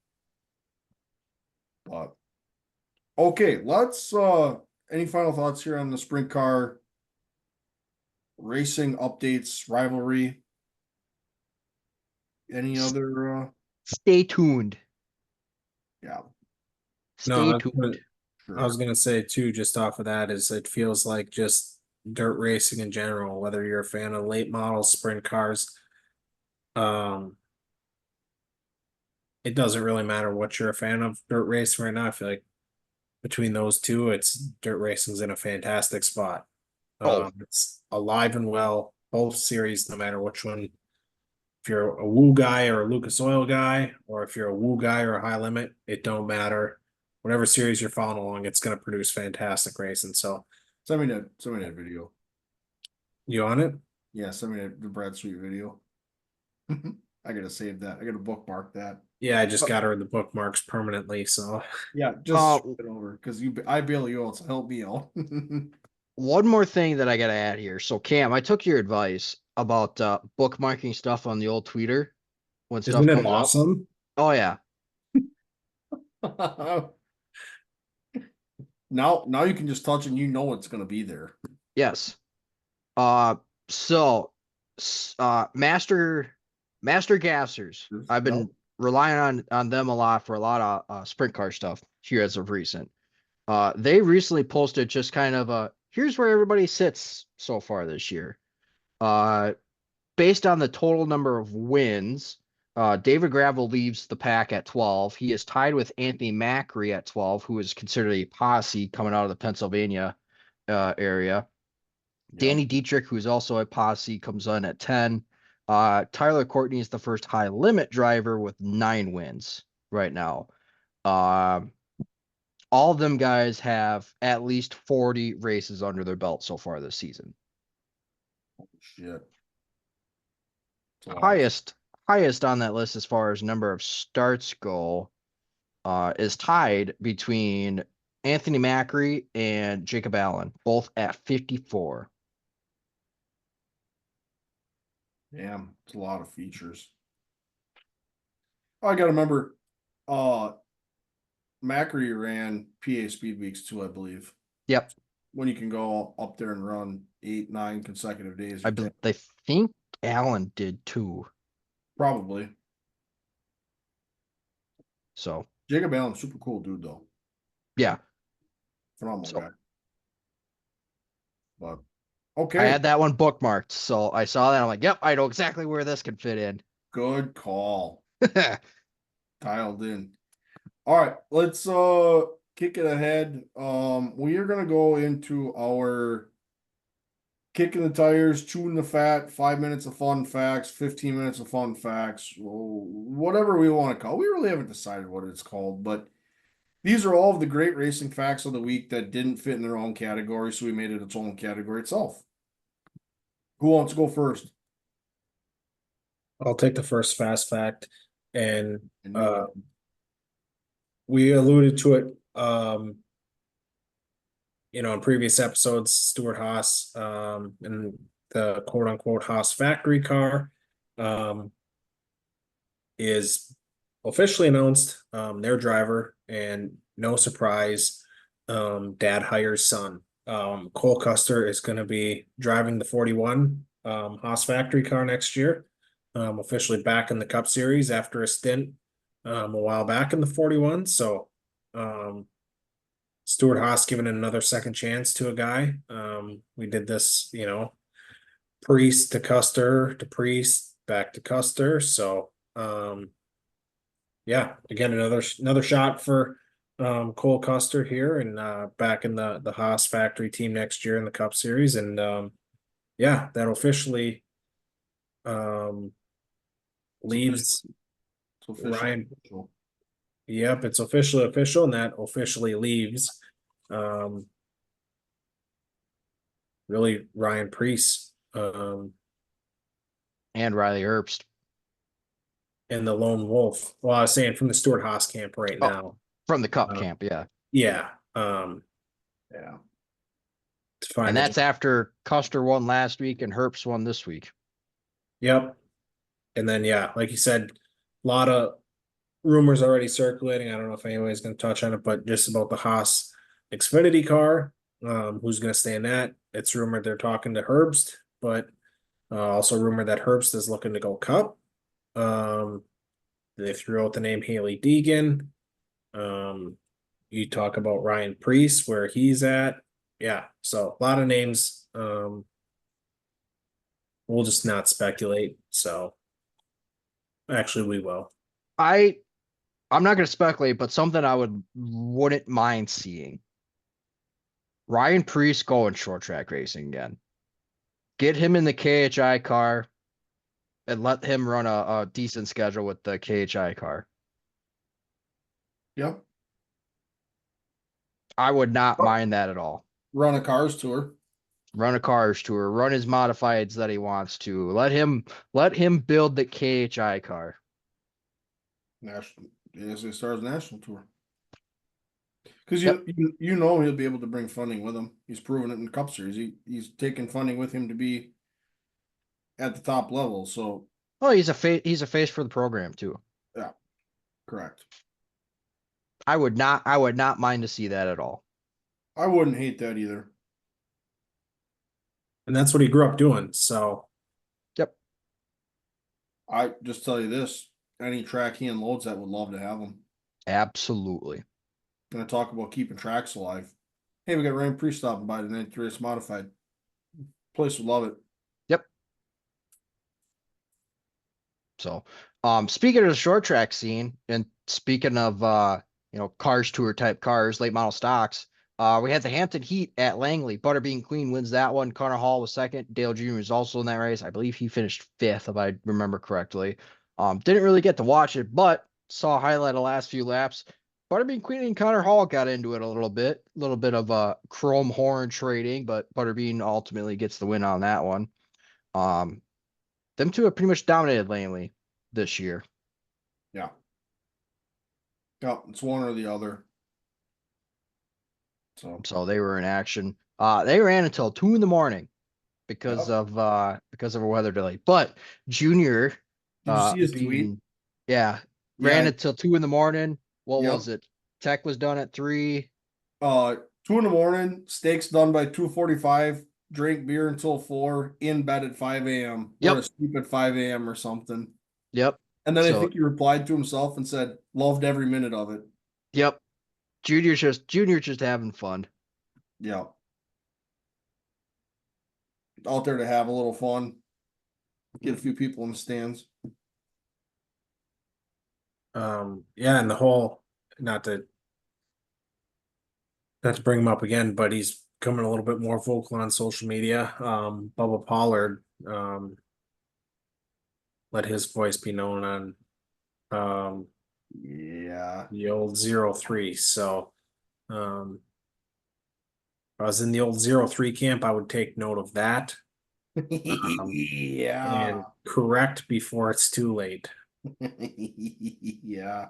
But okay, let's any final thoughts here on the sprint car racing updates, rivalry? Any other Stay tuned. yeah. Stay No, tuned. I was gonna say too, just off of that, is it feels like just dirt racing in general, whether you're a fan of late model sprint cars, it doesn't really matter what you're a fan of dirt racing right now. I feel like between those two, it's dirt racing's in a fantastic spot. It's alive and well, both series, no matter which one. If you're a Woo guy or a Lucas Oil guy, or if you're a Woo guy or a High Limit, it don't matter. Whatever series you're following along, it's going to produce fantastic racing. So, Send me that video. you on it? Yeah, send me the Brad Sweet video. I gotta save that. I gotta bookmark that. Yeah, I just got her in the bookmarks permanently. So, Yeah, just it over because I bail you out, so help me out. One more thing that I gotta add here. So Cam, I took your advice about bookmarking stuff on the old Twitter when stuff isn't it comes up. awesome? Oh yeah. Now you can just touch and you know it's gonna be there. Yes. So Master Gassers. I've been relying on them a lot for a lot of sprint car stuff here as of recent. They recently posted just kind of here's where everybody sits so far this year. Based on the total number of wins, David Gravel leaves the pack at 12. He is tied with Anthony Macri at 12, who is considered a posse coming out of the Pennsylvania area. Yep. Danny Dietrich, who's also a posse, comes on at 10. Tyler Courtney is the first high limit driver with 9 wins right now. All of them guys have at least 40 races under their belt so far this season. Shit. Highest on that list as far as number of starts go is tied between Anthony Macri and Jacob Allen, both at 54. Damn, it's a lot of features. I gotta remember, Macri ran PA Speed Weeks too, I believe. Yep. When you can go up there and run 8-9 consecutive days. I think Allen did too. Probably. So Jacob Allen, super cool dude though. yeah. Phenomenal guy. But okay. I had that one bookmarked, so I saw that. I'm like, yep, I know exactly where this can fit in. Good call. Dialed in. All right, let's kick it ahead. We are gonna go into our kicking the tires, chewing the fat, 5 minutes of fun facts, 15 minutes of fun facts, whatever we want to call. We really haven't decided what it's called, but These are all of the great racing facts of the week that didn't fit in their own category, so we made it its own category itself. Who wants to go first? I'll take the first fast fact, and I knew it. we alluded to it, in previous episodes. Stuart Haas, and the quote unquote Haas factory car, is officially announced, their driver, and no surprise, dad hires son. Cole Custer is going to be driving the 41 Haas factory car next year. Officially back in the Cup Series after a stint a while back in the 41. So Stuart Haas giving another second chance to a guy. We did this, Priest to Custer to Priest back to Custer. So yeah, again another shot for Cole Custer here, and back in the Haas factory team next year in the Cup Series. And yeah, that officially leaves It's official. Ryan. Yep, it's officially official, and that officially leaves really Ryan Priest And Riley Herbst. and the Lone Wolf. Well, I was saying from the Stuart Haas camp right now. From the Cup camp, yeah. Yeah. Yeah. And that's after Custer won last week and Herbst won this week. Yep. And then, yeah, like you said, a lot of rumors already circulating. I don't know if anybody's going to touch on it, but just about the Haas Xfinity car, who's going to stay in that. It's rumored they're talking to Herbst, but also rumored that Herbst is looking to go Cup. They threw out the name Haley Deegan. You talk about Ryan Priest, where he's at. Yeah, so a lot of names. We'll just not speculate. So actually, we will. I'm not going to speculate, but something I wouldn't mind seeing. Ryan Priest going short track racing again. Get him in the KHI car and let him run a decent schedule with the KHI car. Yep. I would not mind that at all. Run a cars tour. Run a cars tour, run his modifieds that he wants to. Let him build the KHI car. National, as he starts national tour. Because Yep. you know he'll be able to bring funding with him. He's proven it in the Cup Series. He's taken funding with him to be at the top level. So Oh, he's a face for the program too. yeah, correct. I would not mind to see that at all. I wouldn't hate that either. And that's what he grew up doing. So Yep. I just tell you this: any track he unloads that would love to have him. Absolutely. Gonna talk about keeping tracks alive. Hey, we got Ryan Priest stopping by tonight. Race modified. Place would love it. Yep. So, speaking of the short track scene, and speaking of cars tour type cars, late model stocks, we had the Hampton Heat at Langley. Butterbean Queen wins that one. Connor Hall was second. Dale Jr. was also in that race. I believe he finished fifth, if I remember correctly. Didn't really get to watch it, but saw a highlight of the last few laps. Butterbean Queen and Connor Hall got into it a little bit of chrome horn trading, but Butterbean ultimately gets the win on that one. Them two have pretty much dominated Langley this year. Yeah. Yeah, it's one or the other. So they were in action. They ran until 2 a.m. because Yep. of a weather delay. But Junior, Did you see his tweet? Yeah, Yeah. ran until 2 a.m. What Yep. was it? Tech was done at 3. 2 a.m. Steaks done by 2:45. Drink beer until 4. In bed at 5 a.m. Yep. Or asleep at 5 a.m. or something. Yep. And then I So- think he replied to himself and said, "Loved every minute of it." Yep. Junior's just having fun. Yeah. Out there to have a little fun. Get a few people in the stands. yeah, and the whole not to bring him up again, but he's becoming a little bit more vocal on social media. Bubba Pollard let his voice be known on Yeah. the old 03. So, if I was in the old 03 camp, I would take note of that Yeah. and correct before it's too late. Yeah.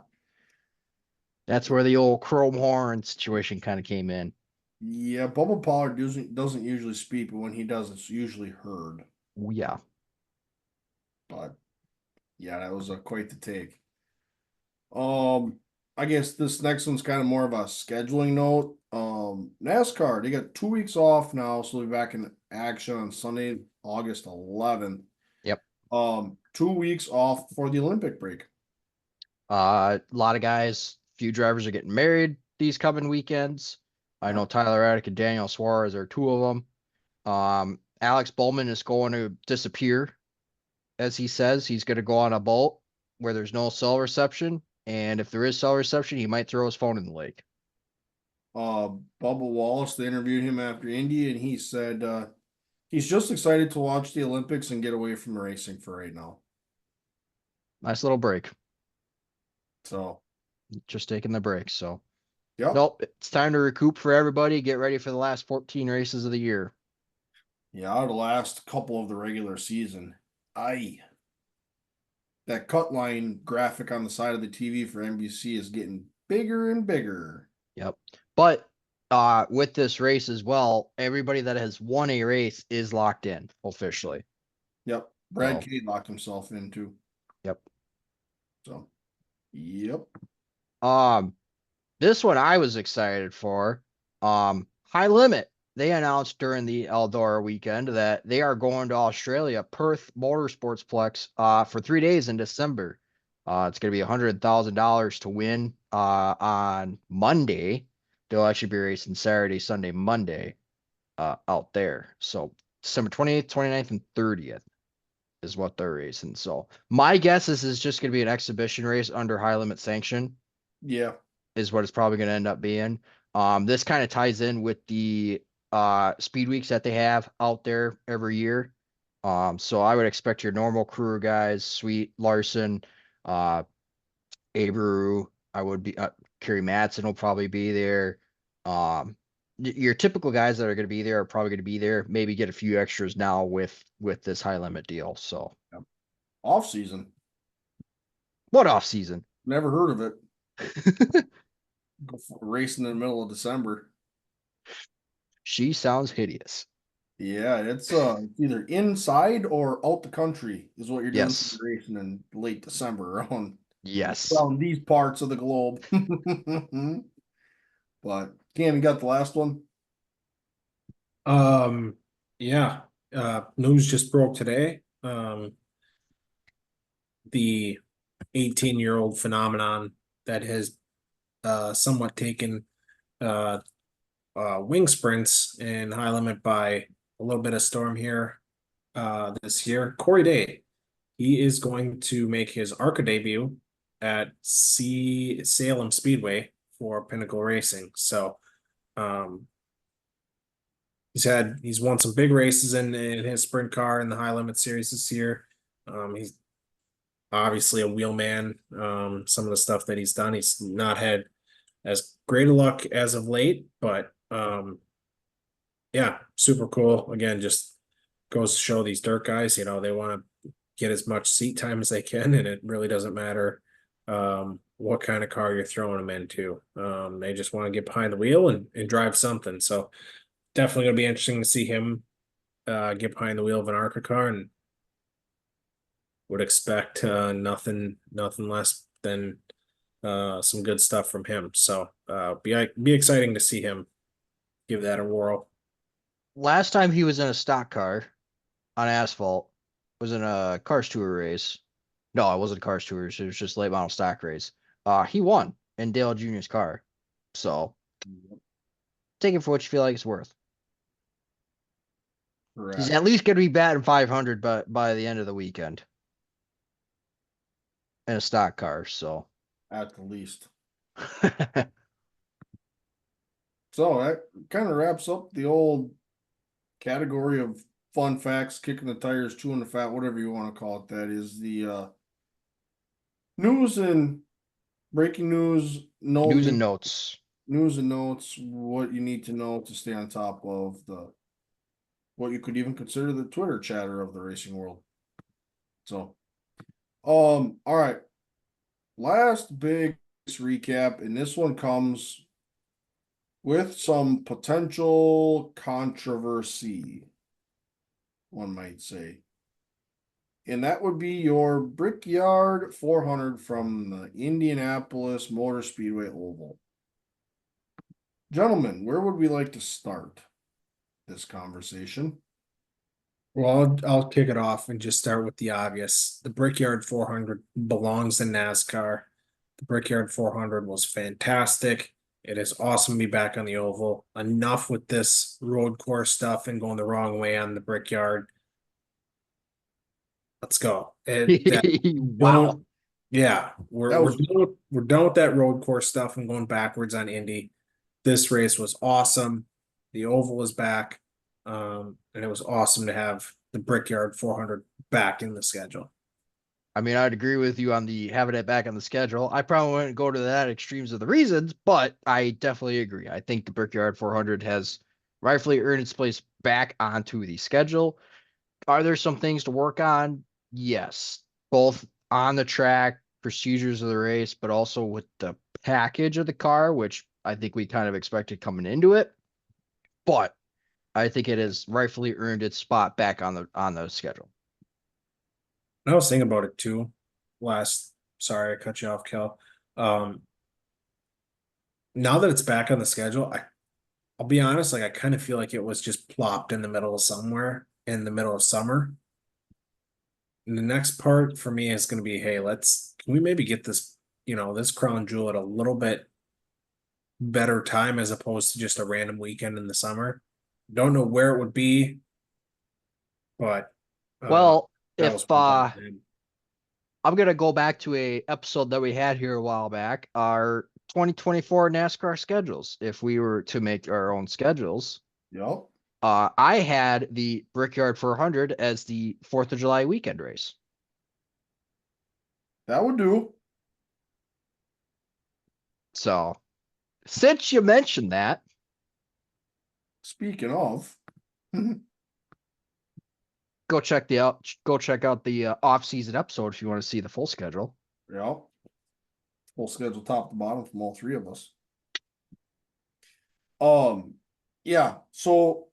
That's where the old chrome horn situation kind of came in. Yeah. Bubba Pollard doesn't usually speak, but when he does, it's usually heard. Yeah. But yeah, that was quite the take. Um, I guess this next one's kind of more of a scheduling note. NASCAR, they got 2 weeks off now, so they'll be back in action on Sunday, August 11th. Yep. 2 weeks off for the Olympic break. A lot of guys, few drivers are getting married these coming weekends. I know Yep. Tyler Reddick and Daniel Suarez are two of them. Alex Bowman is going to disappear, as he says. He's going to go on a boat where there's no cell reception, and if there is cell reception, he might throw his phone in the lake. Bubba Wallace, they interviewed him after Indy, and he said he's just excited to watch the Olympics and get away from racing for right now. Nice little break. So, Just taking the break. So, yep. nope, it's time to recoup for everybody. Get ready for the last 14 races of the year. Yeah, out of the last couple of the regular season. That cut line graphic on the side of the TV for NBC is getting bigger and bigger. Yep. But with this race as well, everybody that has won a race is locked in officially. Yep. Brad So, Cade locked himself in too. yep. So, yep. This one I was excited for. High Limit. They announced during the Eldora weekend that they are going to Australia, Perth Motorsportsplex, for 3 days in December. It's going to be $100,000 to win on Monday. They'll actually be racing Saturday, Sunday, Monday out there. So December 28th, 29th, and 30th is what they're racing. So my guess is it's just going to be an exhibition race under high limit sanction Yeah. is what it's probably going to end up being. This kind of ties in with the speed weeks that they have out there every year. So I would expect your normal crew guys, Sweet, Larson, Abreu, I would be Kerry Matson will probably be there. Your typical guys that are going to be there are probably going to be there. Maybe get a few extras now with this high limit deal. So Off season. what off season? Never heard of it. Racing in the middle of December. She sounds hideous. Yeah, it's either inside or out the country is what you're doing Yes. for racing in late December Yes. around these parts of the globe. But Cam, you got the last one? Yeah. News just broke today. The 18-year-old phenomenon that has somewhat taken wing sprints and high limit by a little bit of storm here this year. Corey Day, he is going to make his ARCA debut at Salem Speedway for Pinnacle Racing. So he's won some big races in his sprint car in the high limit series this year. He's obviously a wheelman. Some of the stuff that he's done, he's not had as great a luck as of late, but yeah, super cool. Again, just goes to show these dirt guys, they want to get as much seat time as they can, and it really doesn't matter what kind of car you're throwing them into. They just want to get behind the wheel and drive something. So definitely gonna be interesting to see him get behind the wheel of an ARCA car, and would expect nothing less than some good stuff from him. So be exciting to see him give that a whirl. Last time he was in a stock car on asphalt was in a Cars Tour race. No, it wasn't Cars Tours. It was just late model stock race. He won in Dale Jr.'s car. So take it for what you feel like it's worth. Correct. He's at least going to be batting 500 by the end of the weekend in a stock car. So At the least. So that kind of wraps up the old category of fun facts, kicking the tires, chewing the fat, whatever you want to call it. That is the news and breaking news, no News and notes. news and notes, what you need to know to stay on top of what you could even consider the Twitter chatter of the racing world. So, all right. Last big recap, and this one comes with some potential controversy, one might say. And that would be your Brickyard 400 from the Indianapolis Motor Speedway Oval. Gentlemen, where would we like to start this conversation? Well, I'll kick it off and just start with the obvious. The Brickyard 400 belongs in NASCAR. The Brickyard 400 was fantastic. It is awesome to be back on the oval. Enough with this road course stuff and going the wrong way on the Brickyard. Let's go. Wow. Yeah, That was we're done with that road course stuff and going backwards on Indy. This race was awesome. The oval is back. And it was awesome to have the Brickyard 400 back in the schedule. I mean, I'd agree with you on the having it back on the schedule. I probably wouldn't go to that extremes of the reasons, but I definitely agree. I think the Brickyard 400 has rightfully earned its place back onto the schedule. Are there some things to work on? Yes, both on the track, procedures of the race, but also with the package of the car, which I think we kind of expected coming into it. But I think it has rightfully earned its spot back on the schedule. I was thinking about it too. Sorry, I cut you off, Kel. Now that it's back on the schedule, I'll be honest, like I kind of feel like it was just plopped in the middle of somewhere in the middle of summer. And the next part for me is going to be, hey, can we maybe get this, this crown jewel at a little bit better time as opposed to just a random weekend in the summer. Don't know where it would be, but Well, that if was one thing. I'm gonna go back to a episode that we had here a while back, our 2024 NASCAR schedules. If we were to make our own schedules, Yep. I had the Brickyard 400 as the 4th of July weekend race. That would do. So, since you mentioned that, Speaking of, go check out the off-season episode if you want to see the full schedule. yeah, full schedule top to bottom from all three of us. Yeah, so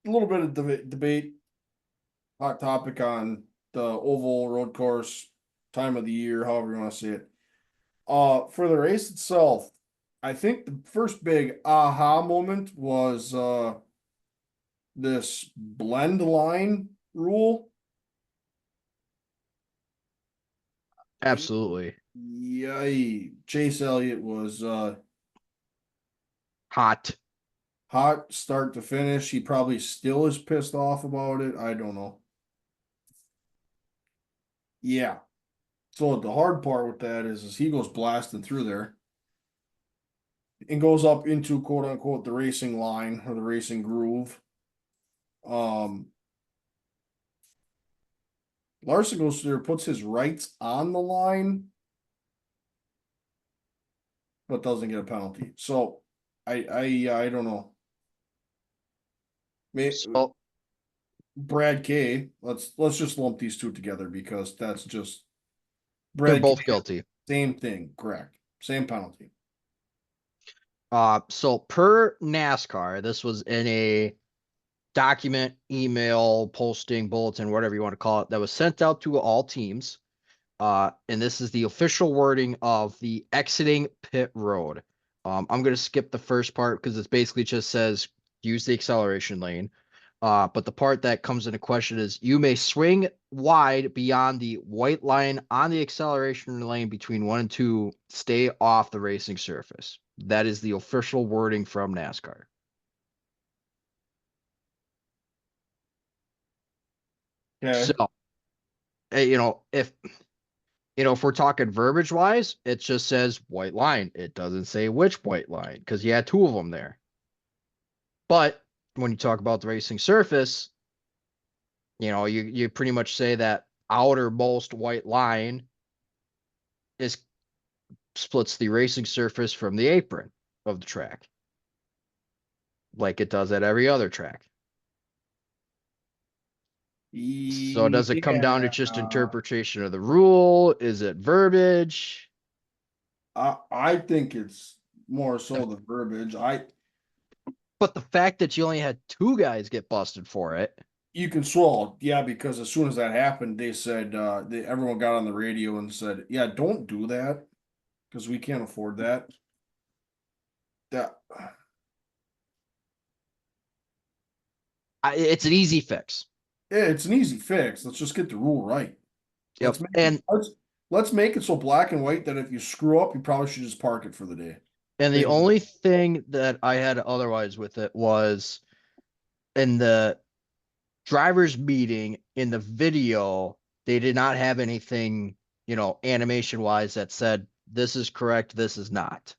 a little bit of debate, hot topic on the oval road course, time of the year, however you want to say it. For the race itself, I think the first big aha moment was this blend line rule. Absolutely. Yeah, Chase Elliott was Hot. hot start to finish. He probably still is pissed off about it. I don't know. Yeah. So the hard part with that is he goes blasting through there and goes up into quote unquote the racing line or the racing groove. Larson goes through there, puts his rights on the line, but doesn't get a penalty. So I don't know. So, Brad K. Let's just lump these two together because that's just they're Brad both K. guilty. Same thing, correct? Same penalty. So per NASCAR, this was in a document, email, posting, bulletin, whatever you want to call it, that was sent out to all teams. And this is the official wording of the exiting pit road. I'm going to skip the first part because it basically just says use the acceleration lane. But the part that comes into question is you may swing wide beyond the white line on the acceleration lane between 1 and 2. Stay off the racing surface. That is the official wording from NASCAR. Okay. So, if we're talking verbiage wise, it just says white line. It doesn't say which white line because you had 2 of them there. But when you talk about the racing surface, you pretty much say that outermost white line is splits the racing surface from the apron of the track, like it does at every other track. So does it come down to Yeah, just interpretation of the rule? Is it verbiage? I think it's more The- so the verbiage. But the fact that you only had 2 guys get busted for it. You can swallow, yeah, because as soon as that happened, they said everyone got on the radio and said, "Yeah, don't do that because we can't afford that." That It's an easy fix. yeah, it's an easy fix. Let's just get the rule right. Yep. Let's make it, And let's make it so black and white that if you screw up, you probably should just park it for the day. the Bingo. only thing that I had otherwise with it was in the drivers meeting in the video, they did not have anything, animation wise that said this is correct, this is not.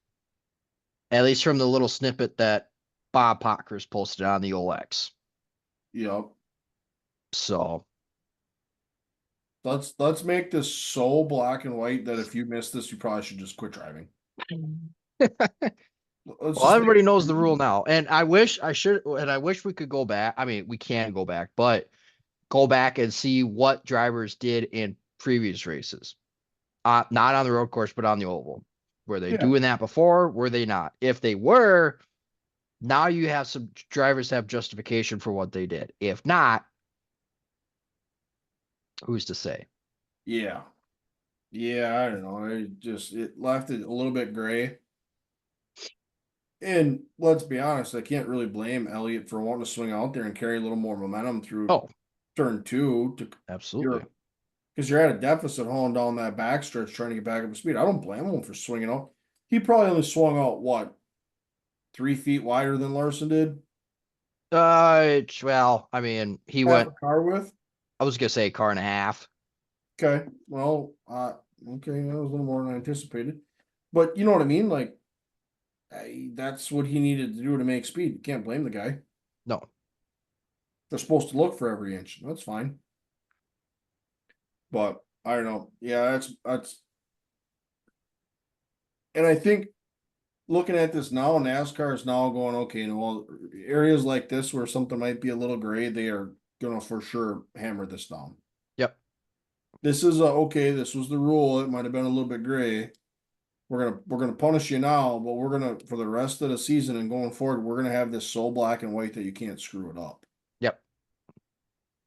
At least from the little snippet that Bob Pockers posted on the OX. Yep. So Let's make this so black and white that if you miss this, you probably should just quit driving. Let's well, just everybody make knows the rule now. And I wish we could go back. I mean, we can go back, but go back and see what drivers did in previous races. Not on the road course, but on the oval. Were they yeah, doing that before? Were they not? If they were, now you have some drivers have justification for what they did. If not, who's to say? yeah, yeah. I don't know. It left it a little bit gray. And let's be honest, I can't really blame Elliott for wanting to swing out there and carry a little more momentum through Oh, turn 2 to absolutely. because you're at a deficit hauling down that backstretch trying to get back up to speed. I don't blame him for swinging out. He probably only swung out what 3 feet wider than Larson did. Well, I mean, he Half went. a car width. I was gonna say 1.5 cars. Okay, well, okay, that was a little more than I anticipated, but you know what I mean. Like, that's what he needed to do to make speed. You can't blame the guy. No, They're supposed to look for every inch. That's fine. But I don't know. Yeah, that's and I think looking at this now, NASCAR is now going, okay, well, areas like this where something might be a little gray, they are gonna for sure hammer this down. yep, This is okay, this was the rule. It might have been a little bit gray. We're gonna punish you now, but we're gonna for the rest of the season and going forward, we're gonna have this so black and white that you can't screw it up. yep.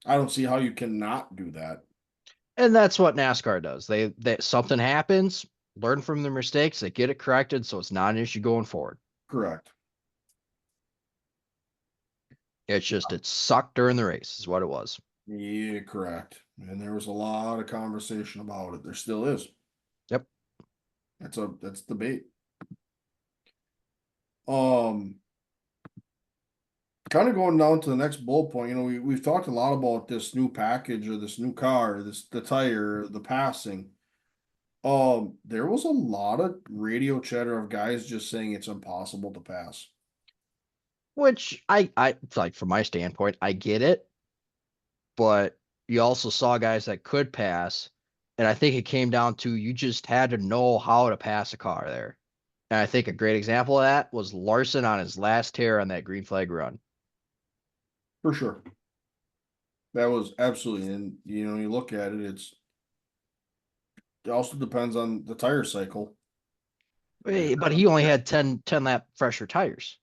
I don't see how you cannot do that. And that's what NASCAR does. They something happens, learn from their mistakes, they get it corrected, so it's not an issue going forward. Correct. It's just it sucked during the race, is what it was. Yeah, correct. And there was a lot of conversation about it. There still is. Yep. That's debate. Um, kind of going down to the next bullet point, we've talked a lot about this new package or this new car, the tire, the passing. There was a lot of radio chatter of guys just saying it's impossible to pass. Which I like from my standpoint, I get it, but you also saw guys that could pass, and I think it came down to you just had to know how to pass a car there. And I think a great example of that was Larson on his last tear on that green flag run. For sure. That was absolutely, and you look at it, it also depends on the tire cycle. But he only had 10 lap fresher tires.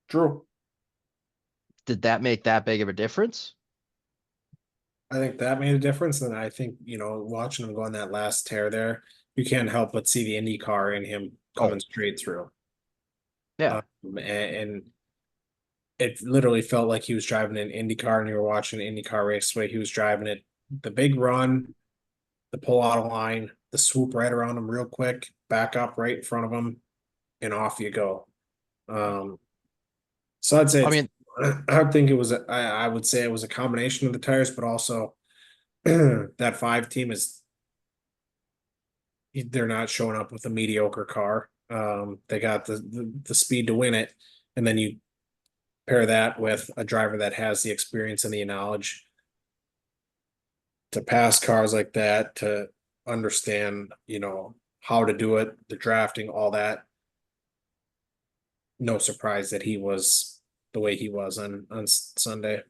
True. Did that make that big of a difference? I think that made a difference. And I think, watching him go on that last tear there, you can't help but see the Indy car in him coming straight through. Yeah. And it literally felt like he was driving an Indy car and you were watching an Indy car race the way he was driving it. The big run, the pull out of line, the swoop right around him real quick, back up right in front of him, and off you go. So I'd say I think it was I would say it was a combination of the tires, but also that 5 team they're not showing up with a mediocre car. They got the speed to win it, and then you pair that with a driver that has the experience and the knowledge to pass cars like that, to understand, how to do it, the drafting, all that. No surprise that he was the way he was on Sunday.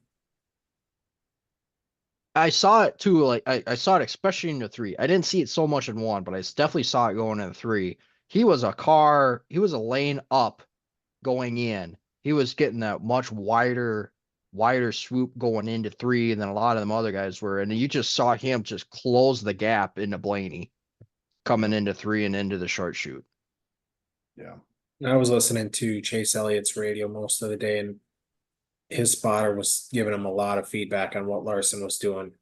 I saw it too. Like I saw it especially in the three. I didn't see it so much in one, but I definitely saw it going in the three. He was a lane up going in. He was getting that much wider swoop going into three than a lot of them other guys were. And you just saw him just close the gap into Blaney coming into three and into the short shoot. Yeah. I was listening to Chase Elliott's radio most of the day, and his spotter was giving him a lot of feedback on what Larson was doing.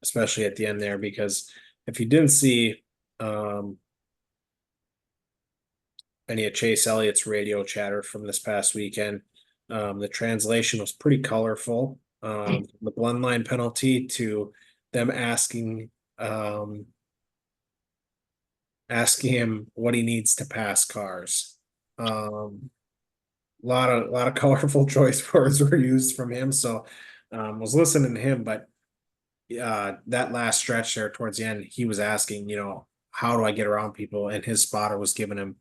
Especially at the end there, because if you didn't see any of Chase Elliott's radio chatter from this past weekend, the translation was pretty colorful. The blend line penalty to them asking him what he needs to pass cars. Lot of colorful choice words were used from him. So was listening to him, but that last stretch there towards the end, he was asking, how do I get around people? And his spotter was giving him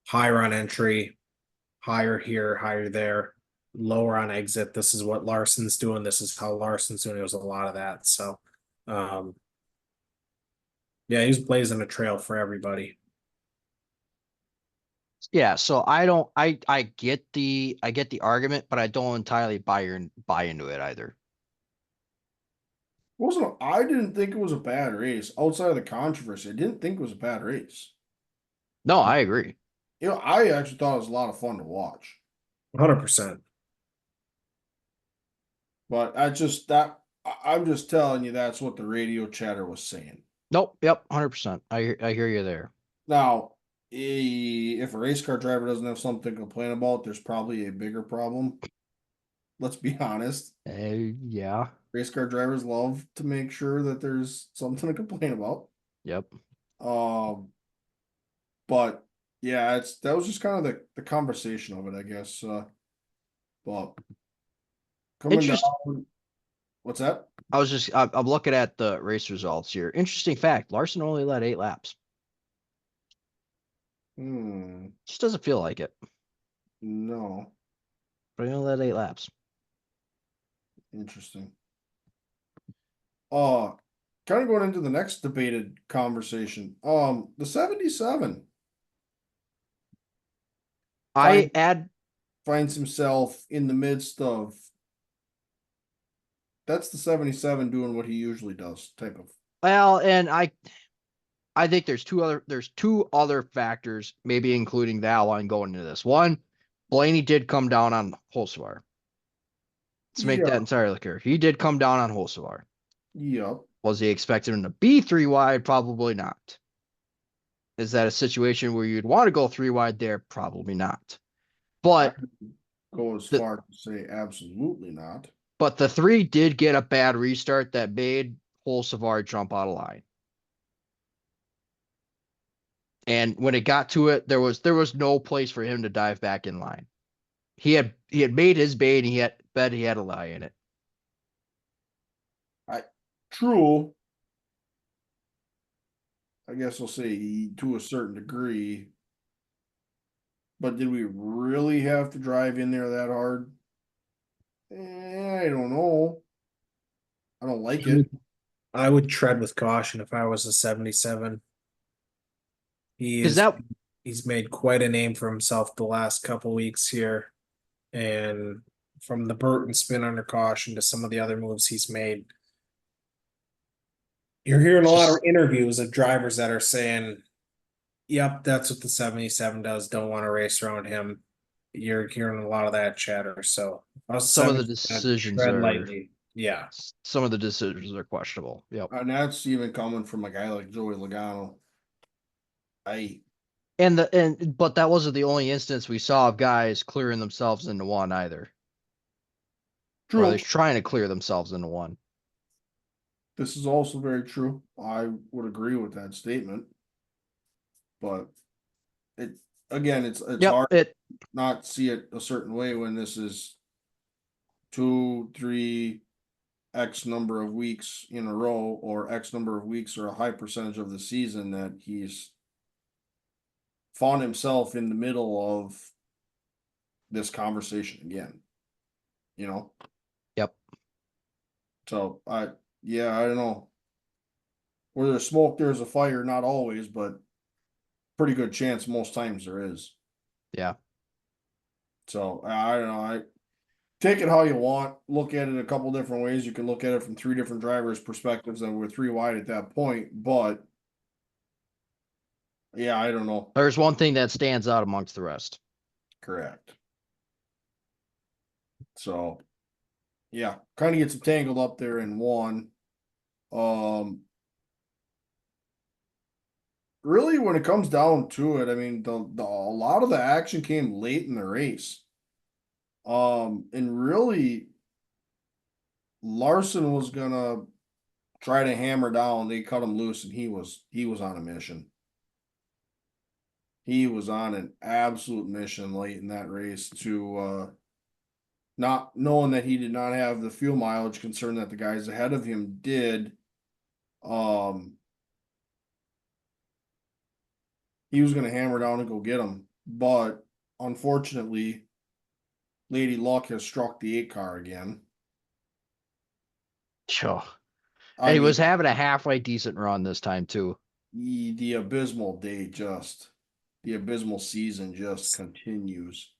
higher on entry, higher here, higher there, lower on exit. This is what Larson's doing. This is how Larson's doing. It was a lot of that. So yeah, he was blazing a trail for everybody. Yeah, so I get the argument, but I don't entirely buy into it either. I didn't think it was a bad race. Outside of the controversy, I didn't think it was a bad race. No, I agree. I actually thought it was a lot of fun to watch. 100%. But I'm just telling you that's what the radio chatter was saying. Nope, yep, 100%. I hear you there. Now, if a race car driver doesn't have something to complain about, there's probably a bigger problem. Let's be honest. Yeah. Race car drivers love to make sure that there's something to complain about. Yep. But yeah, that was just kind of the conversation of it, I guess. But coming down, what's that? I'm looking at the race results here. Interesting fact: Larson only led 8 laps. Just doesn't feel like it. No. But he only led 8 laps. Interesting. Kind of going into the next debated conversation. The 77. Finds himself in the midst of. That's the 77 doing what he usually does, type of. Well, and I think there's two other factors, maybe including that one going into this. One, Blaney did come down on Holsevar. Let's make that entirely clear. He did come down on Holsevar. Yep. Was he expecting him to be 3 wide? Probably not. Is that a situation where you'd want to go 3 wide there? Probably not. But go as far to say absolutely not. But the 3 did get a bad restart that made Holsevar jump out of line. And when it got to it, there was no place for him to dive back in line. He had made his bait and he had a lie in it. True. I guess I'll say to a certain degree. But did we really have to drive in there that hard? I don't know. I don't like it. I would tread with caution if I was a 77. He's made quite a name for himself the last couple weeks here. And from the Burton spin under caution to some of the other moves he's made, you're hearing a lot of interviews of drivers that are saying, yep, that's what the 77 does. Don't want to race around him. You're hearing a lot of that chatter. So some of the decisions are lightly. Yeah. Some of the decisions are questionable. Yep. And that's even coming from a guy like Joey Logano. But that wasn't the only instance we saw of guys clearing themselves into one either. True. Or at least trying to clear themselves into one. This is also very true. I would agree with that statement. But it's hard to not see it a certain way when this is 2, 3, X number of weeks in a row or X number of weeks or a high percentage of the season that he's found himself in the middle of this conversation again. You know? Yep. So yeah, I don't know. Where there's smoke, there's a fire, not always, but pretty good chance most times there is. Yeah. So I don't know. I take it how you want. Look at it a couple different ways. You can look at it from three different drivers' perspectives, and we're three wide at that point. But yeah, I don't know. There's one thing that stands out amongst the rest. Correct. So yeah, kind of gets tangled up there in one. Really, when it comes down to it, I mean, a lot of the action came late in the race. And really, Larson was gonna try to hammer down. They cut him loose, and he was on a mission. He was on an absolute mission late in that race to not knowing that he did not have the fuel mileage concern that the guys ahead of him did. He was going to hammer down and go get him, but unfortunately, Lady Luck has struck the 8 car again. Sure. I And he mean, was having a halfway decent run this time too. the abysmal the abysmal season just continues.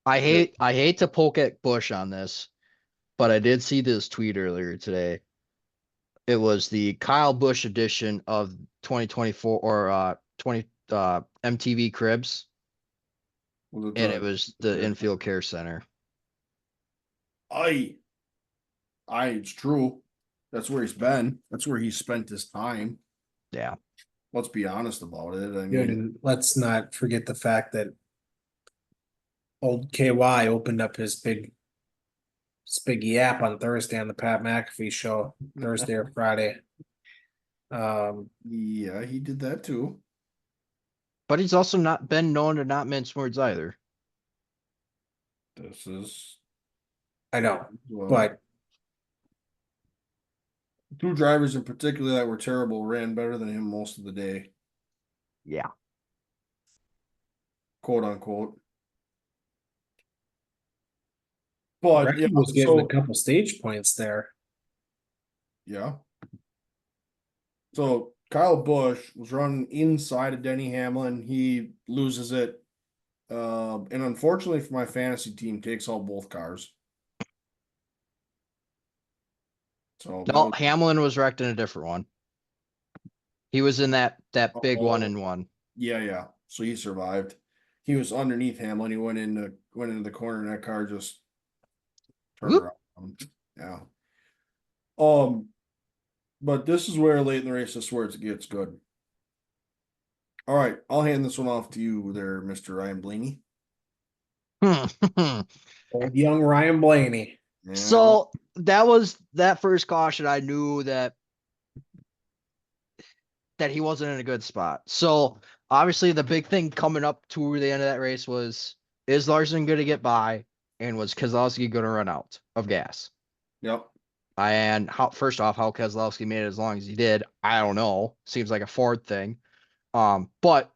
I hate to poke at Bush on this, but I did see this tweet earlier today. It was the Kyle Busch edition of 2024 or 20 MTV Cribs, and it was the infield care center. It's true. That's where he's been. That's where he spent his time. Yeah. Let's be honest about it. I Good, mean, and let's not forget the fact that old KY opened up his big yap on Thursday on the Pat McAfee show, Thursday or Friday. yeah, he did that too. But he's also not been known to not mince words either. This is I know, well, but two drivers in particular that were terrible ran better than him most of the day, Yeah. quote unquote. But yeah, Brecky was getting a couple stage points there. yeah. So Kyle Busch was running inside of Denny Hamlin. He loses it. And unfortunately for my fantasy team, takes out both cars. So No, Hamlin was wrecked in a different one. He was in that big 1-in-1. Yeah. So he survived. He was underneath Hamlin. He went into the corner, and that car just turned Whoop. around. Yeah. But this is where late in the race, this is where it gets good. All right, I'll hand this one off to you there, Mr. Ryan Blaney. Old young Ryan Blaney. Yeah. So that was that first caution. I knew that he wasn't in a good spot. So obviously the big thing coming up to the end of that race was, is Larson going to get by, and was Keselowski going to run out of gas? Yep. And first off, how Keselowski made it as long as he did, I don't know. Seems like a Ford thing. But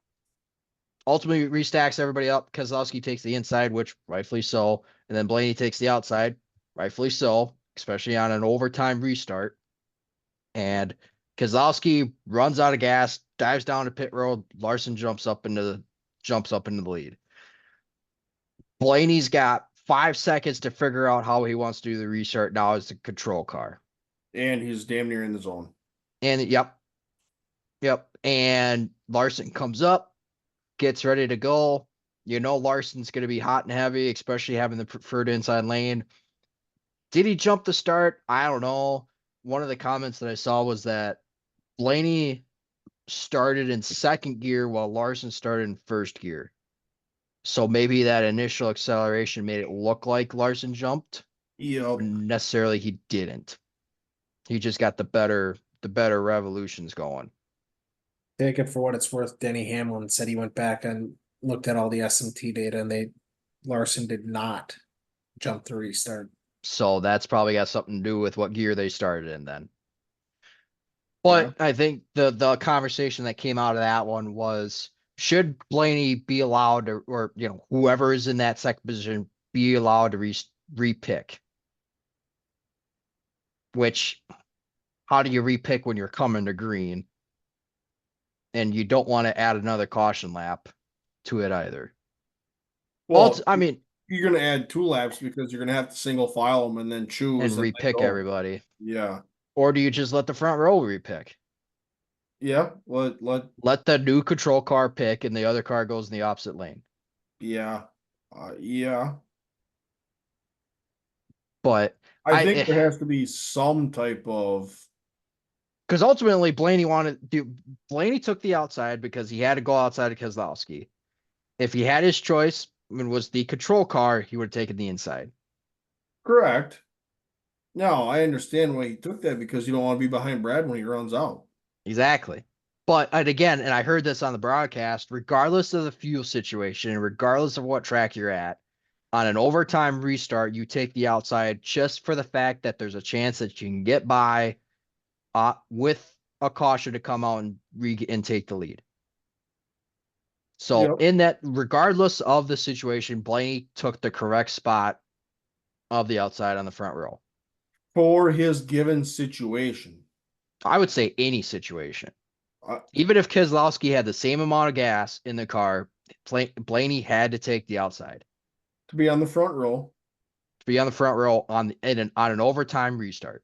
ultimately restacks everybody up. Keselowski takes the inside, which rightfully so, and then Blaney takes the outside, rightfully so, especially on an overtime restart. And Keselowski runs out of gas, dives down to pit road. Larson jumps up into the lead. Blaney's got 5 seconds to figure out how he wants to do the restart. Now it's the control car. And he's damn near in the zone. And yep. And Larson comes up, gets ready to go. You know Larson's going to be hot and heavy, especially having the preferred inside lane. Did he jump the start? I don't know. One of the comments that I saw was that Blaney started in second gear while Larson started in first gear. So maybe that initial acceleration made it look like Larson jumped. Yep. Necessarily he didn't. He just got the better revolutions going. Take it for what it's worth. Denny Hamlin said he went back and looked at all the SMT data, and Larson did not jump the restart. So that's probably got something to do with what gear they started in then. But I think the conversation that came out of that one was, should Blaney be allowed to, or whoever is in that second position, be allowed to repick? Which, how do you repick when you're coming to green? And you don't want to add another caution lap to it either. Well, I mean, you're gonna add 2 laps because you're gonna have to single file them and then choose and and then repick go. everybody. Yeah. Or do you just let the front row repick? Yeah. Let the new control car pick and the other car goes in the opposite lane. Yeah. Yeah. But I think there has to be some type of. because ultimately Blaney took the outside because he had to go outside of Keselowski. If he had his choice and was the control car, he would have taken the inside. Correct. No, I understand why he took that because you don't want to be behind Brad when he runs out. Exactly. But again, and I heard this on the broadcast, regardless of the fuel situation, and regardless of what track you're at, on an overtime restart, you take the outside just for the fact that there's a chance that you can get by with a caution to come out and take the lead. So Yep. in that, regardless of the situation, Blaney took the correct spot of the outside on the front row. For his given situation. I would say any situation. Uh, Even if Keselowski had the same amount of gas in the car, Blaney had to take the outside to be on the front row. to be on the front row on an overtime restart.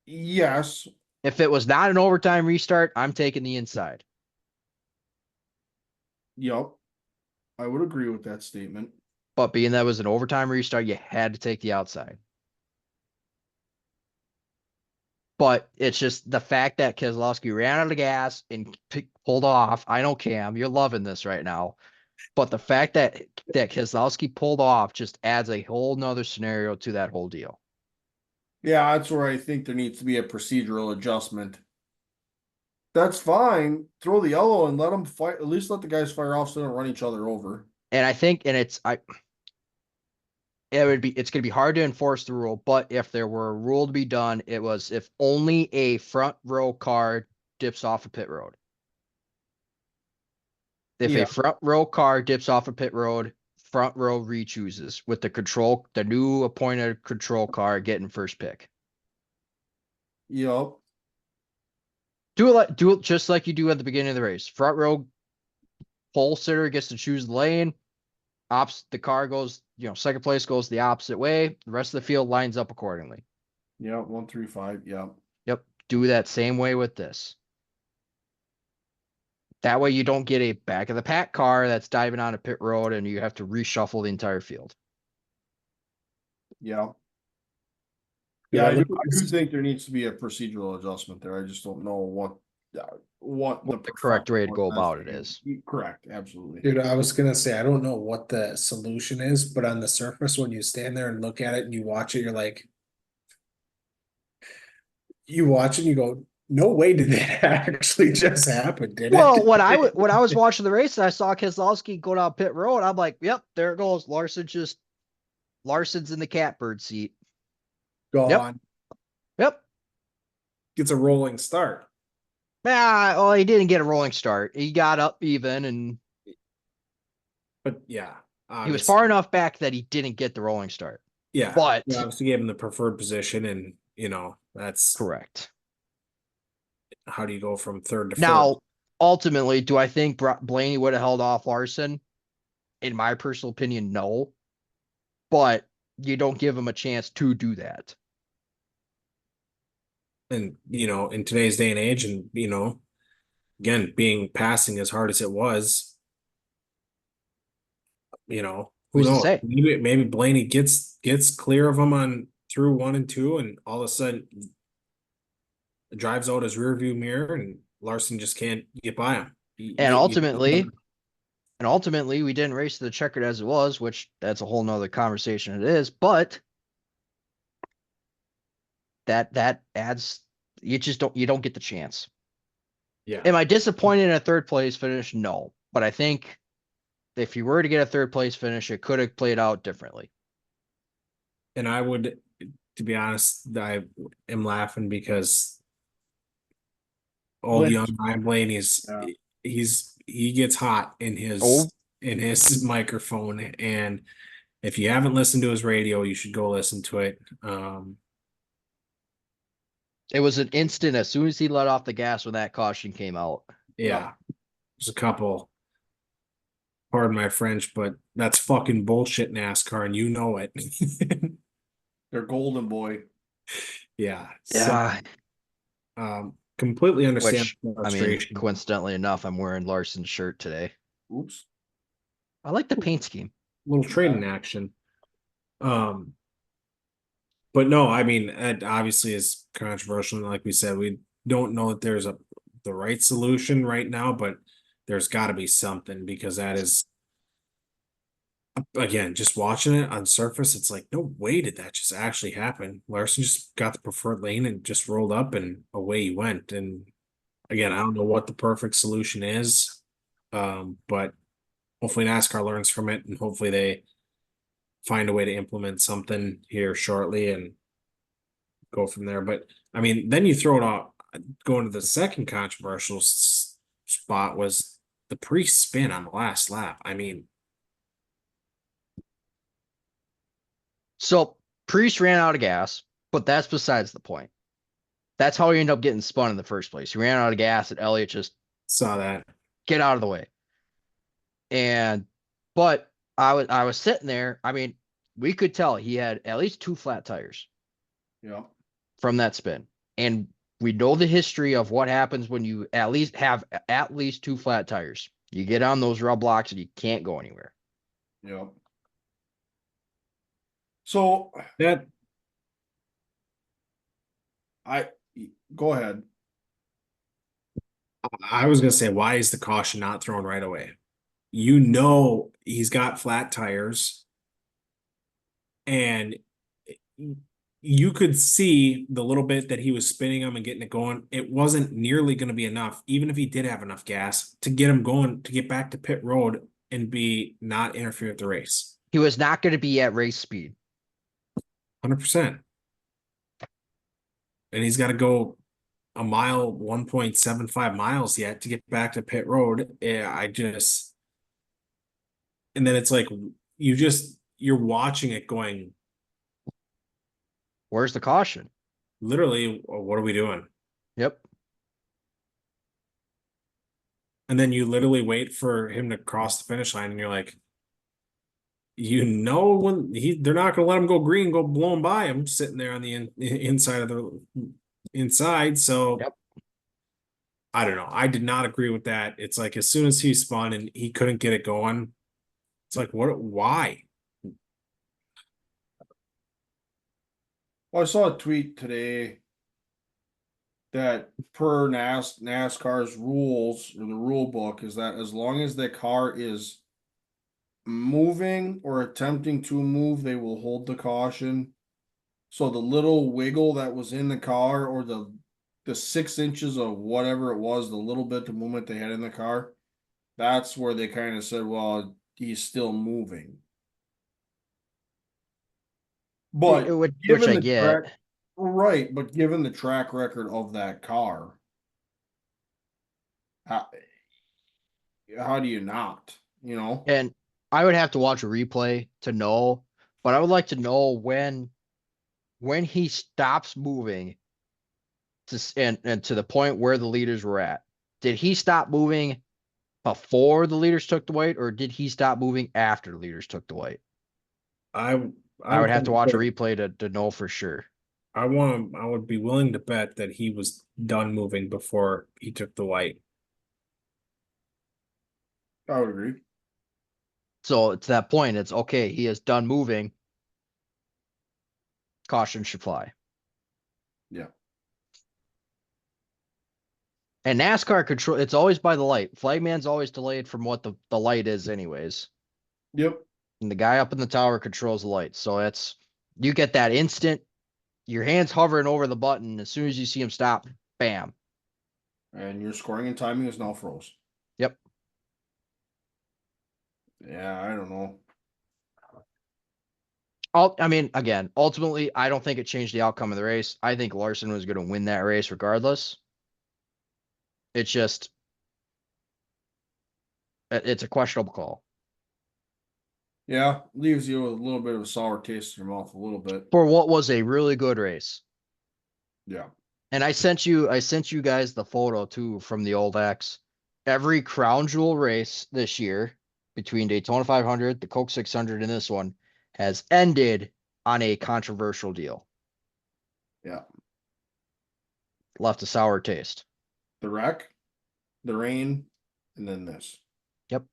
Yes. If it was not an overtime restart, I'm taking the inside. Yep. I would agree with that statement. But being that was an overtime restart, you had to take the outside. But it's just the fact that Keselowski ran out of gas and pulled off. I know, Cam, you're loving this right now. But the fact that Keselowski pulled off just adds a whole nother scenario to that whole deal. Yeah, that's where I think there needs to be a procedural adjustment. That's fine. Throw the yellow and let them fight. At least let the guys fire off so they don't run each other over. And I think, and it's going to be hard to enforce the rule, but if there were a rule to be done, it was if only a front row car dips off a pit road. If a front row car dips off a pit road, front row re-chooses with the new appointed control car getting first pick. Yep. Do it just like you do at the beginning of the race. Front row pole sitter gets to choose the lane. The car goes, second place goes the opposite way. The rest of the field lines up accordingly. Yep. 1, 3, 5. Yep. Yep. Do that same way with this. That way you don't get a back of the pack car that's diving on a pit road and you have to reshuffle the entire field. Yeah. Yeah, I do think there needs to be a procedural adjustment there. I just don't know what the correct way to go about it is. Correct, absolutely. Dude, I was gonna say I don't know what the solution is, but on the surface, when you stand there and look at it and you watch it, you're like, you watch it and you go, no way did that actually just happen, did it? Well, when I was watching the race and I saw Keselowski go down pit road, I'm like, yep, there it goes. Larson's in the catbird seat. Gone. Yep. Gets a rolling start. Yeah, well, he didn't get a rolling start. He got up even, But yeah, he was far enough back that he didn't get the rolling start. Yeah, but obviously gave him the preferred position, and that's correct. How do you go from third to Now, first? ultimately, do I think Blaney would have held off Larson? In my personal opinion, no. But you don't give him a chance to do that. And in today's day and age, and again, being passing as hard as it was, who Who's to knows? say? Maybe Blaney gets clear of him on through 1 and 2, and all of a sudden drives out his rear view mirror, and Larson just can't get by him. And ultimately, we didn't race the checkered as it was, which that's a whole nother conversation. It is, but that adds. You don't get the chance. Yeah. Am I disappointed in a third place finish? No, but I think if you were to get a third place finish, it could have played out differently. And I would, to be honest, I am laughing because old young Ryan Blaney is Yeah. he gets hot Oh, in his microphone, and if you haven't listened to his radio, you should go listen to it. it was an instant as soon as he let off the gas when that caution came out. Yeah, there's a couple. Pardon my French, but that's fucking bullshit NASCAR, and you know it. They're golden boy. Yeah. So, Yeah, completely understand which the I mean, frustration. coincidentally enough, I'm wearing Larson's shirt today. Oops. I like the paint scheme. Little trading action. Um, but no, I mean, it obviously is controversial. And like we said, we don't know that there's the right solution right now, but there's got to be something because that is again just watching it on surface. It's like no way did that just actually happen. Larson just got the preferred lane and just rolled up and away he went. And again, I don't know what the perfect solution is, but hopefully NASCAR learns from it and hopefully they find a way to implement something here shortly and go from there. But I mean, then you throw it out. Going to the second controversial spot was the pre-spin on the last lap. I mean, So Priest ran out of gas, but that's besides the point. That's how he ended up getting spun in the first place. He ran out of gas, and Elliott just saw that. get out of the way. And but I was sitting there. I mean, we could tell he had at least two flat tires Yeah. from that spin. And we know the history of what happens when you at least have at least two flat tires. You get on those rub blocks and you can't go anywhere. Yeah. So That I go ahead. I was gonna say, why is the caution not thrown right away? You know he's got flat tires, and you could see the little bit that he was spinning them and getting it going. It wasn't nearly going to be enough, even if he did have enough gas to get him going to get back to pit road and be not interfere with the race. He was not going to be at race speed. 100%. And he's got to go a mile, 1.75 miles yet to get back to pit road. Yeah, and then it's like you're watching it going, Where's the caution? literally, what are we doing? Yep. And then you literally wait for him to cross the finish line, and you're like, when they're not going to let him go green, go blown by him sitting there on the inside of the inside. So Yep. I don't know. I did not agree with that. It's like as soon as he spun and he couldn't get it going, it's like why? Well, I saw a tweet today that per NASCAR's rules or the rule book is that as long as the car is moving or attempting to move, they will hold the caution. So the little wiggle that was in the car or the 6 inches of whatever it was, the little bit of movement they had in the car, that's where they kind of said, well, he's still moving. But Which given I the get. track, right, but given the track record of that car, how, how do you not? You know? And I would have to watch a replay to know, but I would like to know when he stops moving and to the point where the leaders were at. Did he stop moving before the leaders took the white, or did he stop moving after the leaders took the white? I I I'm would have to watch a confident- replay to know for sure. I would be willing to bet that he was done moving before he took the white. I would agree. So to that point, it's okay. He is done moving. Caution should fly. Yeah. And NASCAR control, it's always by the light. Flagman's always delayed from what the light is, anyways. Yep. And the guy up in the tower controls the light. So you get that instant, your hand's hovering over the button. As soon as you see him stop, bam. And your scoring and timing is now froze. Yep. Yeah, I don't know. I mean, again, ultimately, I don't think it changed the outcome of the race. I think Larson was going to win that race regardless. It's just, it's a questionable call. Yeah, leaves you with a little bit of a sour taste in your mouth, a little bit. For what was a really good race. Yeah. And I sent you guys the photo too from the old X. Every crown jewel race this year between Daytona 500, the Coke 600, and this one has ended on a controversial deal. Yeah. Left a sour taste. The wreck, the rain, and then this. Yep.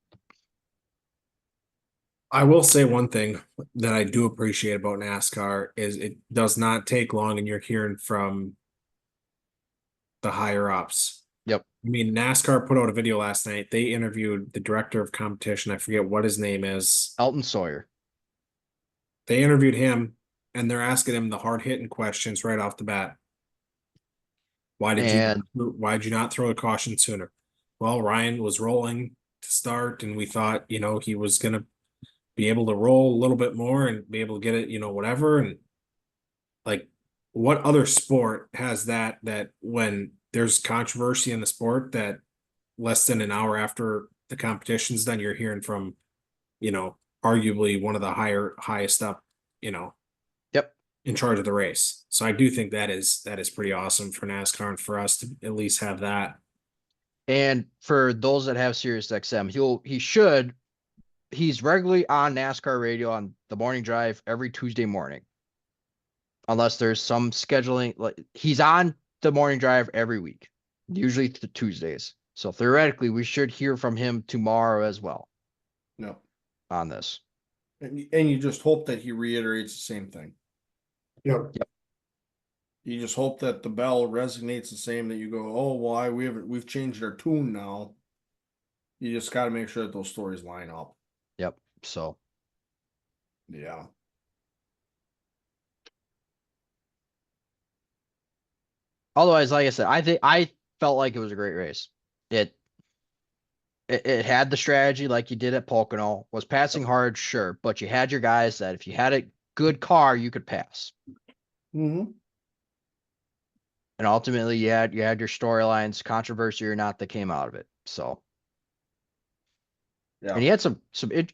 I will say one thing that I do appreciate about NASCAR is it does not take long and you're hearing from the higher ups. Yep. I mean, NASCAR put out a video last night. They interviewed the director of competition. I forget what his name is. Elton Sawyer. They interviewed him and they're asking him the hard hitting questions right off the bat. And Why did you not throw a caution sooner? Well, Ryan was rolling to start and we thought, he was gonna be able to roll a little bit more and be able to get it, whatever. And like, what other sport has that when there's controversy in the sport that less than an hour after the competition's done, you're hearing from, arguably one of the highest up, yep. in charge of the race. So I do think that is pretty awesome for NASCAR and for us to at least have that. And for those that have Sirius XM, he's regularly on NASCAR radio on the morning drive every Tuesday morning. Unless there's some scheduling, like he's on the morning drive every week, usually Tuesdays. So theoretically, we should hear from him tomorrow as well No. on this. And you just hope that he reiterates the same thing. Yep. You just hope that the bell resonates the same, that you go, oh, why we've changed our tune now. You just got to make sure that those stories line up. Yep. So Yeah. otherwise, like I said, I felt like it was a great race. It had the strategy like you did at Pocono, was passing hard, sure, but you had your guys that if you had a good car, you could pass. Mm-hmm. And ultimately you had your storylines, controversy or not, that came out of it. So Yeah. and he had some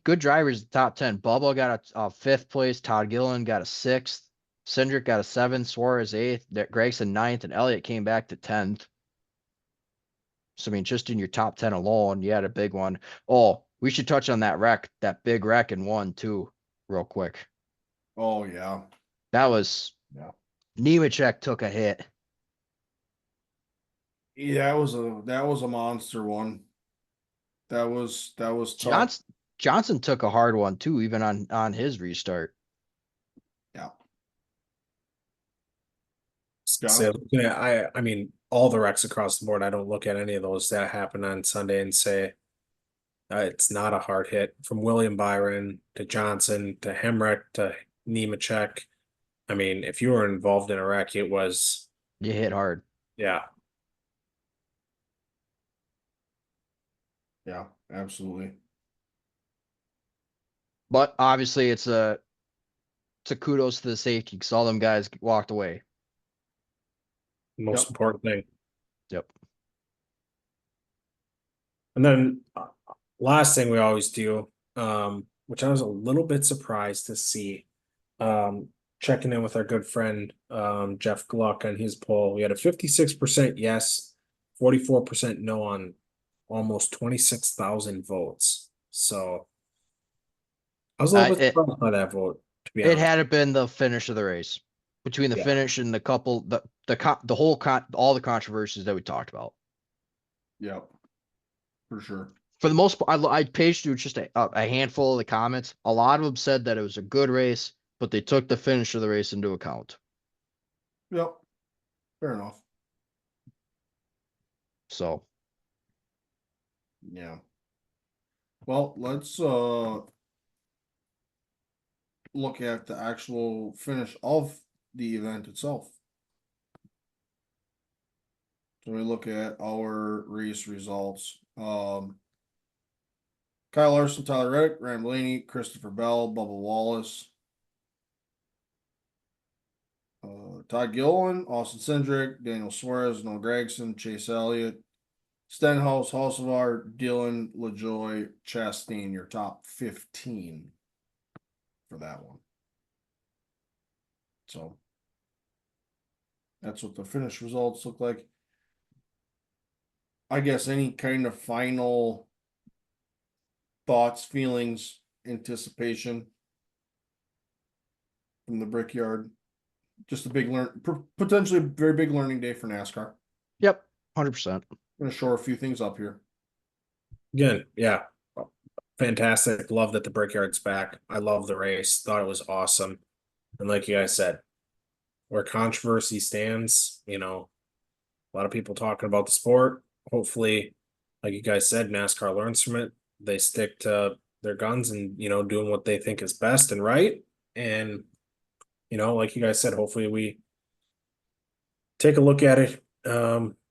good drivers at the top 10. Bubba got a fifth place, Todd Gilliland got a sixth, Cindric got a seventh, Suarez eighth, Gregson ninth, and Elliott came back to 10th. So I mean, just in your top 10 alone, you had a big one. Oh, we should touch on that big wreck in one too, real quick. Oh yeah. That was Nemechek took a hit. Yeah, that was a monster one. That was tough. Johnson took a hard one too, even on his restart. Yeah. So yeah, I mean, all the wrecks across the board. I don't look at any of those that happened on Sunday and say it's not a hard hit. From William Byron to Johnson to Hemrick to Nemechek. I mean, if you were involved in a wreck, it was You hit hard. yeah. Yeah, absolutely. But obviously it's a kudos to the safety because all them guys walked away. Most important thing. Yep. And then last thing we always do, which I was a little bit surprised to see, checking in with our good friend Jeff Gluck on his poll. We had a 56% yes, 44% no on almost 26,000 votes. So I was a little bit surprised by that vote, to be It honest. had been the finish of the race between the Yeah. finish and all the controversies that we talked about. Yep. For sure. For the most part, I paged through just a handful of the comments. A lot of them said that it was a good race, but they took the finish of the race into account. Yep. Fair enough. So Yeah. Well, let's look at the actual finish of the event itself. So we look at our race results. Kyle Larson, Tyler Reddick, Ryan Blaney, Christopher Bell, Bubba Wallace, Todd Gilliland, Austin Cindric, Daniel Suarez, Noah Gregson, Chase Elliott, Stenhouse, Hocevar, Dylan, LaJoy, Chastain, your top 15 for that one. So that's what the finish results look like. I guess any kind of final thoughts, feelings, anticipation from the Brickyard. Just a big potentially very big learning day for NASCAR. Yep, 100%. I'm gonna shore a few things up here. Again, yeah, fantastic. Love that the Brickyard's back. I love the race. Thought it was awesome. And like you guys said, where controversy stands, a lot of people talking about the sport. Hopefully, like you guys said, NASCAR learns from it. They stick to their guns and, doing what they think is best and right. And, like you guys said, hopefully we take a look at it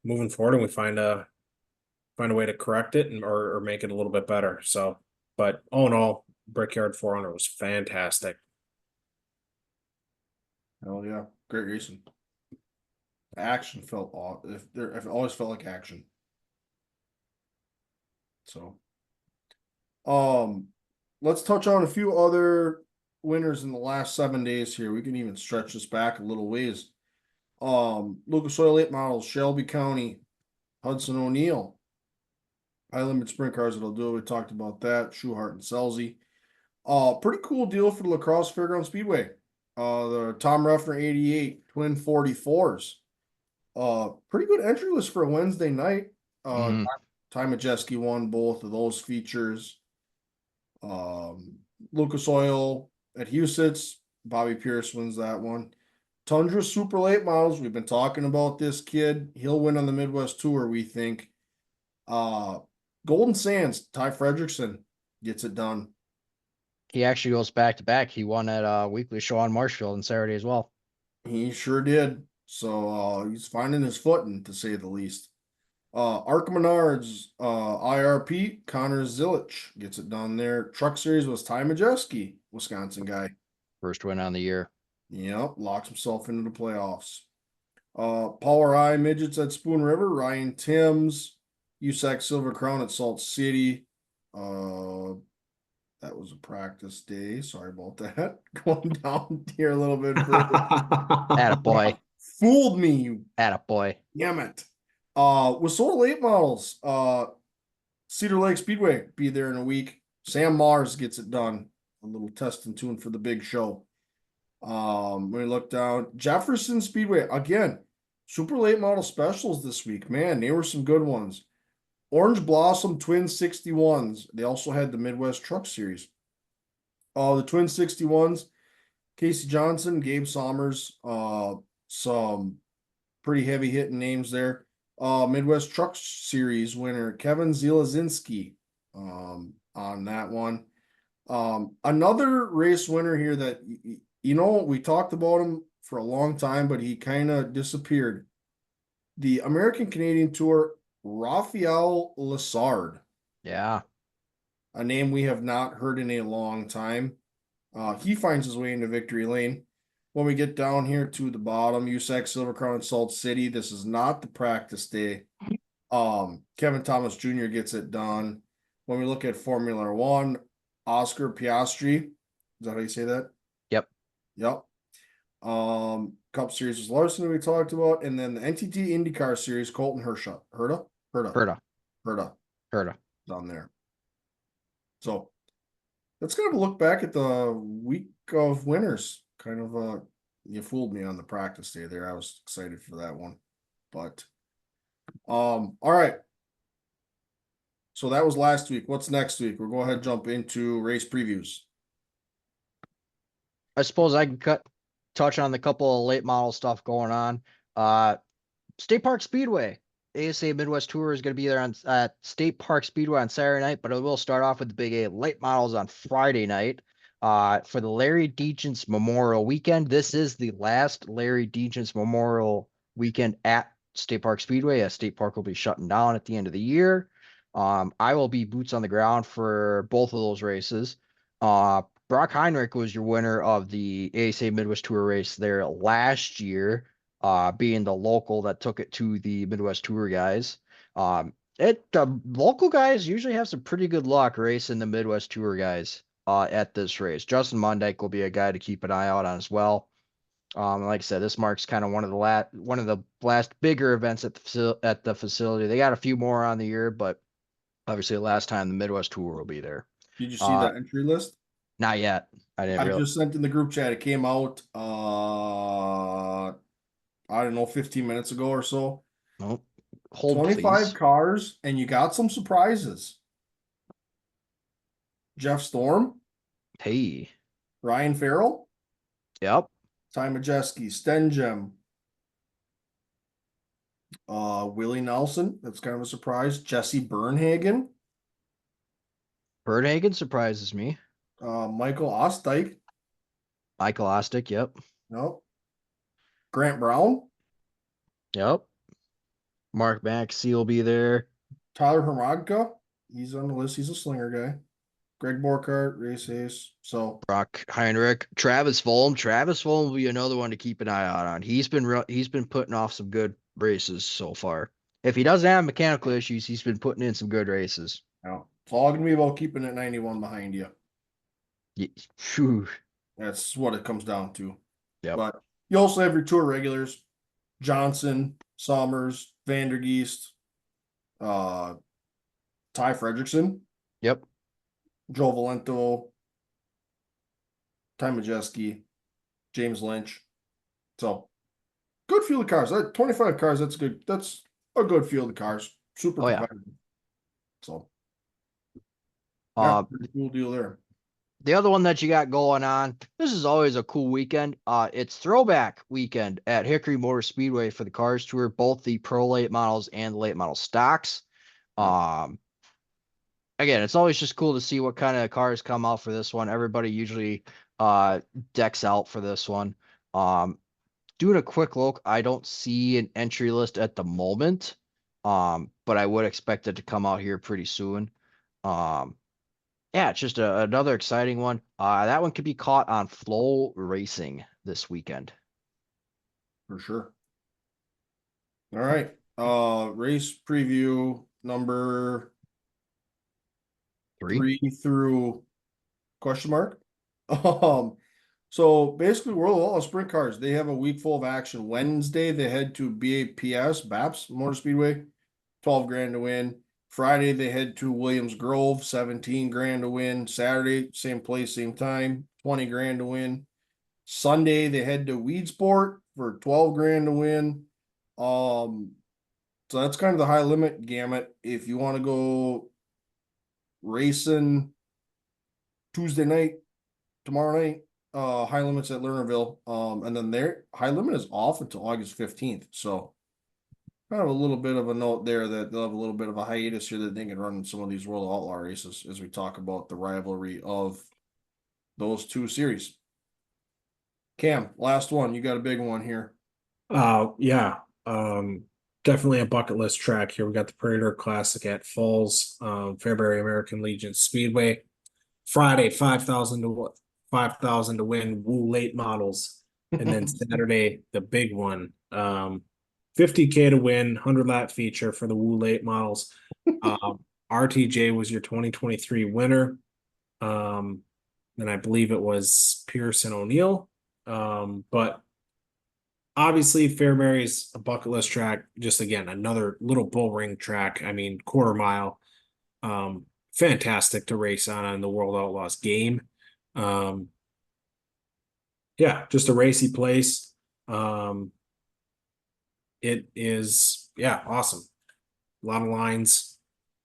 moving forward and we find a way to correct it or make it a little bit better. So, but all in all, Brickyard 400 was fantastic. Oh yeah, great racing. Action felt off. It always felt like action. So, let's touch on a few other winners in the last 7 days here. We can even stretch this back a little ways. Lucas Oil 8 models, Shelby County, Hudson O'Neill, High Limit Sprint Cars that'll do it. We talked about that. Schuhart and Selzy. Pretty cool deal for the La Crosse Fairground Speedway. The Tom Ruffner 88 twin 44s. Pretty good entry list for a Wednesday night. Ty Majeski won both of those features. Lucas Oil at Huset's, Bobby Pierce wins that one. Tundra Super Late Models, we've been talking about this kid. He'll win on the Midwest Tour, we think. Golden Sands, Ty Fredrickson gets it done. He actually goes back to back. He won at a weekly show on Marshfield on Saturday as well. He sure did. So he's finding his footing, to say the least. Arc Menards, IRP, Connor Zilich gets it done there. Truck Series was Ty Majeski, Wisconsin guy. First win on the year. Yep, locks himself into the playoffs. Power I Midgets at Spoon River, Ryan Timms, USAC Silver Crown at Salt City. That was a practice day. Sorry about that. Going down here a little bit further. Attaboy. Fooled me, you Attaboy. damn it. With Solar Late Models, Cedar Lake Speedway be there in a week. Sam Mars gets it done. A little test and tune for the big show. When we look down, Jefferson Speedway again, super late model specials this week. Man, they were some good ones. Orange Blossom Twin 61s. They also had the Midwest Truck Series. The Twin 61s, Casey Johnson, Gabe Sommers, some pretty heavy hitting names there. Midwest Truck Series winner Kevin Zielazinski on that one. Another race winner here that we talked about him for a long time, but he kind of disappeared. The American Canadian Tour, Raphael Lessard. Yeah. A name we have not heard in a long time. He finds his way into victory lane. When we get down here to the bottom, USAC Silver Crown Salt City. This is not the practice day. Kevin Thomas Jr. gets it done. When we look at Formula One, Oscar Piastri. Is that how you say that? Yep. Yep. Cup Series was Larson we talked about, and then the NTT IndyCar Series, Colton Herta down there. So let's kind of look back at the week of winners. Kind of you fooled me on the practice day there. I was excited for that one. But all right. So that was last week. What's next week? We'll go ahead and jump into race previews. I suppose I can touch on the couple of late model stuff going on. State Park Speedway. ASA Midwest Tour is going to be there at State Park Speedway on Saturday night, but it will start off with the Big A late models on Friday night. For the Larry Degens Memorial Weekend. This is the last Larry Degens Memorial Weekend at State Park Speedway, as State Park will be shutting down at the end of the year. I will be boots on the ground for both of those races. Brock Heinrich was your winner of the ASA Midwest Tour race there last year, being the local that took it to the Midwest Tour guys. The local guys usually have some pretty good luck racing the Midwest Tour guys at this race. Justin Mondyke will be a guy to keep an eye out on as well. Like I said, this marks kind of one of the last bigger events at the facility. They got a few more on the year, but obviously the last time the Midwest Tour will be there. Did you see Uh, that entry list? Not yet. I didn't I real. just sent in the group chat. It came out I don't know, 15 minutes ago or so. Nope. Hold 25 please. cars, and you got some surprises. Jeff Storm, Hey. Ryan Farrell, Yep. Ty Majeski, Stenjem, Willie Nelson. That's kind of a surprise. Jesse Bernhagen, Birdhagen surprises me. Michael Ostdike. Michael Ostick. Yep. No. Grant Brown, Yep. Mark Maxey will be there. Tyler Hermagka. He's on the list. He's a slinger guy. Greg Borkart, Race Ace. So Brock Heinrich. Travis Fulham. Travis Fulham will be another one to keep an eye out on. He's been putting off some good races so far. If he doesn't have mechanical issues, he's been putting in some good races. it's all gonna be about keeping it 91 behind you. Phew. That's what it comes down to. Yep. But you also have your tour regulars: Johnson, Sommers, Vandergeest, Ty Fredrickson, Yep. Joe Valento, Ty Majeski, James Lynch. So good field of cars. 25 cars, that's good. That's a good field of cars. Super Oh, yeah. competitive. So yeah, Uh, pretty cool deal there. The other one that you got going on, this is always a cool weekend. It's throwback weekend at Hickory Motor Speedway for the Cars Tour, both the pro late models and the late model stocks. Again, it's always just cool to see what kind of cars come out for this one. Everybody usually decks out for this one. Doing a quick look, I don't see an entry list at the moment. But I would expect it to come out here pretty soon. Yeah, it's just another exciting one. That one could be caught on Flow Racing this weekend. For sure. All right. Race preview number 3 through question mark. So basically World of Outlaws sprint cars, they have a week full of action. Wednesday, they head to BAPS Motor Speedway, 12 grand to win. Friday, they head to Williams Grove, 17 grand to win. Saturday, same place, same time, 20 grand to win. Sunday, they head to Weedsport for 12 grand to win. So that's kind of the high limit gamut. If you want to go racing Tuesday night, tomorrow night, high limits at Lernerville. And then their high limit is off until August 15th. So kind of a little bit of a note there that they'll have a little bit of a hiatus here that they can run some of these World Outlaw races as we talk about the rivalry of those two series. Cam, last one. You got a big one here. Yeah. Definitely a bucket list track here. We got the Predator Classic at Falls, Fairbury American Legion Speedway. Friday, 5,000 to win Woo late models. And then Saturday, the big one. 50K to win, 100 lap feature for the Woo late models. RTJ was your 2023 winner. And I believe it was Pearson O'Neill. But obviously Fairbury's a bucket list track. Just again, another little bull ring track. I mean, quarter mile. Fantastic to race on the World Outlaws game. Yeah, just a racy place. It is, yeah, awesome. A lot of lines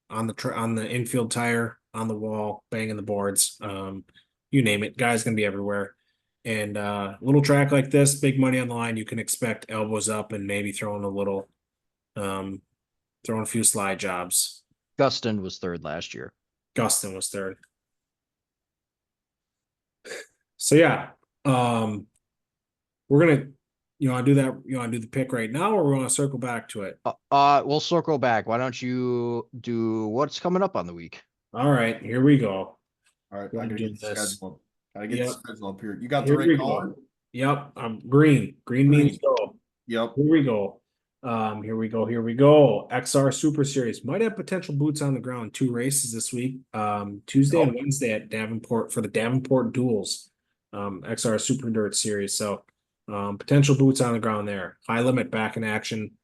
on the infield tire, on the wall, banging the boards. You name it, guys gonna be everywhere. And little track like this, big money on the line, you can expect elbows up and maybe throwing a few slide jobs. Gustin was third last year. Gustin was third. So yeah, we're gonna. You want to do that? You want to do the pick right now, or we want to circle back to it? We'll circle back. Why don't you do what's coming up on the week? All right, here we go. All right, We're I gonna gotta do get the this. schedule. Gotta get the Yep. schedule up here. You got the Here right we color? go. Yep, green means go. Yep. Here we go. Here we go. XR Super Series might have potential boots on the ground. 2 races this week. Tuesday and Yep. Wednesday at Davenport for the Davenport Duels. XR Super Dirt Series. So potential boots on the ground there. High Limit back in action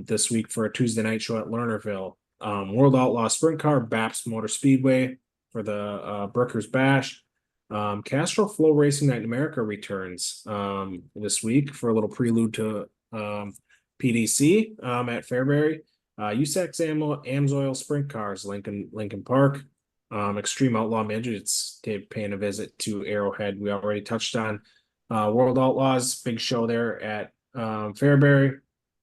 this week for a Tuesday night show at Lernerville. World Outlaw Sprint Car, BAPS Motor Speedway for the Brookers Bash. Castro Flow Racing Night in America returns this week for a little prelude to PDC at Fairbury. USAC's Amsoil Sprint Cars, Lincoln Park. Extreme Outlaw Midgets paying a visit to Arrowhead. We already touched on World Outlaws, big show there at Fairbury.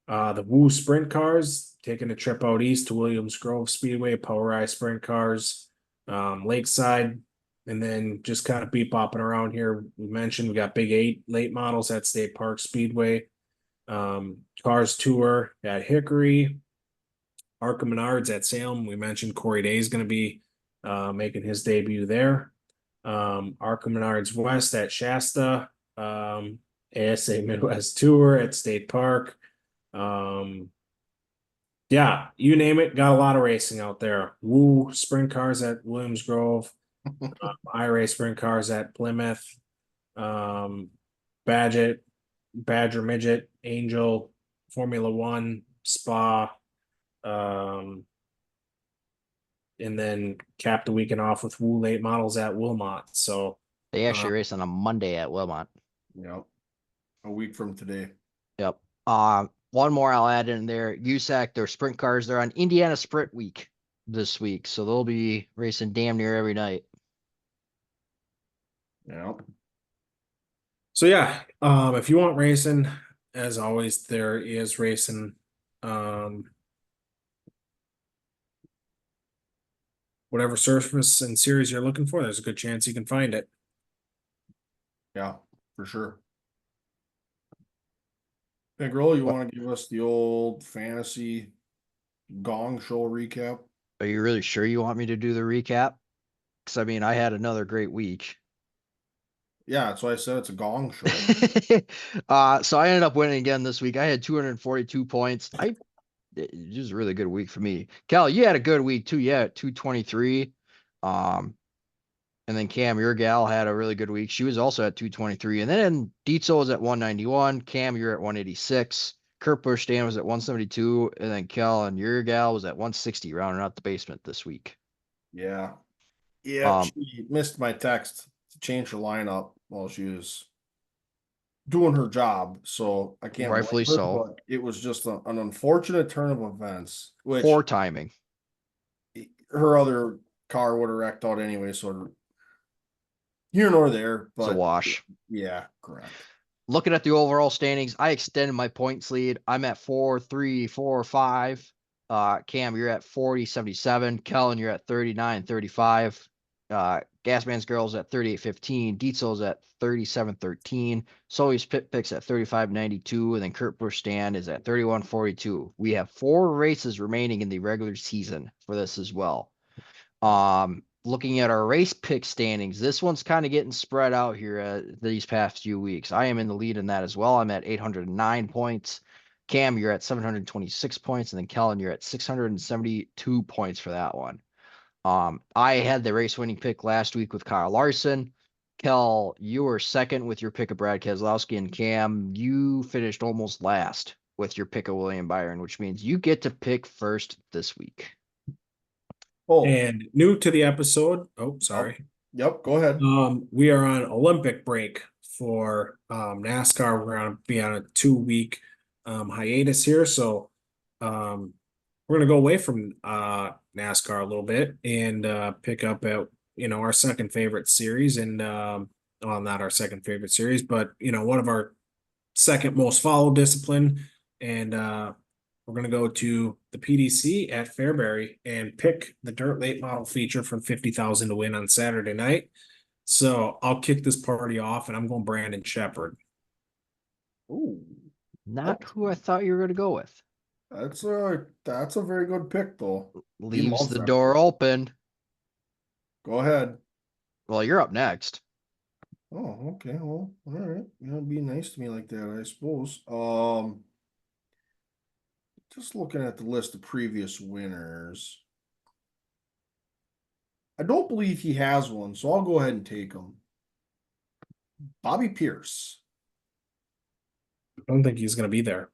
The Woo Sprint Cars taking a trip out east to Williams Grove Speedway, PowerEye Sprint Cars, Lakeside. And then just kind of bopping around here. We mentioned we got Big 8 late models at State Park Speedway. Cars Tour at Hickory. Arkham Menards at Salem. We mentioned Corey Day is going to be making his debut there. Arkham Menards West at Shasta. ASA Midwest Tour at State Park. Yeah, you name it. Got a lot of racing out there. Woo Sprint Cars at Williams Grove. IRA Sprint Cars at Plymouth, Badger Midget, Angel, Formula One, Spa, and then cap the weekend off with Woo late models at Wilmot. So They actually race on a Monday at Wilmot. Yep. A week from today. Yep. One more I'll add in there. USAC, their sprint cars, they're on Indiana Sprint Week this week. So they'll be racing damn near every night. Yep. So yeah, if you want racing, as always, there is racing. Whatever surface and series you're looking for, there's a good chance you can find it. Yeah, for sure. Hey, girl, you want to give us the old fantasy gong show recap? Are you really sure you want me to do the recap? Because I mean, I had another great week. Yeah, that's why I said it's a gong show. So I ended up winning again this week. I had 242 points. It was a really good week for me. Cal, you had a good week too. Yeah, 223. And then Cam, your gal, had a really good week. She was also at 223. And then Dietzel was at 191. Cam, you're at 186. Kurt Busch Dan was at 172. And then Cal and your gal was at 160, rounding out the basement this week. Yeah. Yeah, she missed my text to change her lineup while she was doing her job. So I can't Rightfully blame her, so. but it was just an unfortunate turn of events, which Poor timing. her other car would have wrecked out anyway. So here nor there, It's a but wash. yeah, correct. Looking at the overall standings, I extended my points lead. I'm at 4, 3, 4, 5. Cam, you're at 40, 77. Kellen, you're at 39, 35. Gasman's Girls at 38, 15. Dietzel's at 37, 13. Sully's Pit Picks at 35, 92. And then Kurt Busch Stand is at 31, 42. We have 4 races remaining in the regular season for this as well. Looking at our race pick standings, this one's kind of getting spread out here these past few weeks. I am in the lead in that as well. I'm at 809 points. Cam, you're at 726 points, and then Kellen, you're at 672 points for that one. I had the race winning pick last week with Kyle Larson. Kel, you were second with your pick of Brad Keselowski, and Cam, you finished almost last with your pick of William Byron, which means you get to pick first this week. Oh, And new to the episode. Oh, sorry. Yep, go ahead. We are on Olympic break for NASCAR. We're going to be on a 2-week hiatus here. So we're going to go away from NASCAR a little bit and pick up at, our second favorite series. And, well, not our second favorite series, but, one of our second most followed discipline. And we're going to go to the PDC at Fairbury and pick the dirt late model feature from 50,000 to win on Saturday night. So I'll kick this party off, and I'm going Brandon Shepherd. Ooh, Not who I thought you were going to go with. that's a very good pick, though. Leaves the that door pick. open. Go ahead. Well, you're up next. Oh, okay, well, all right, you know, be nice to me like that, I suppose. Just looking at the list of previous winners. I don't believe he has one, so I'll go ahead and take him. Bobby Pierce. I don't think he's gonna be there.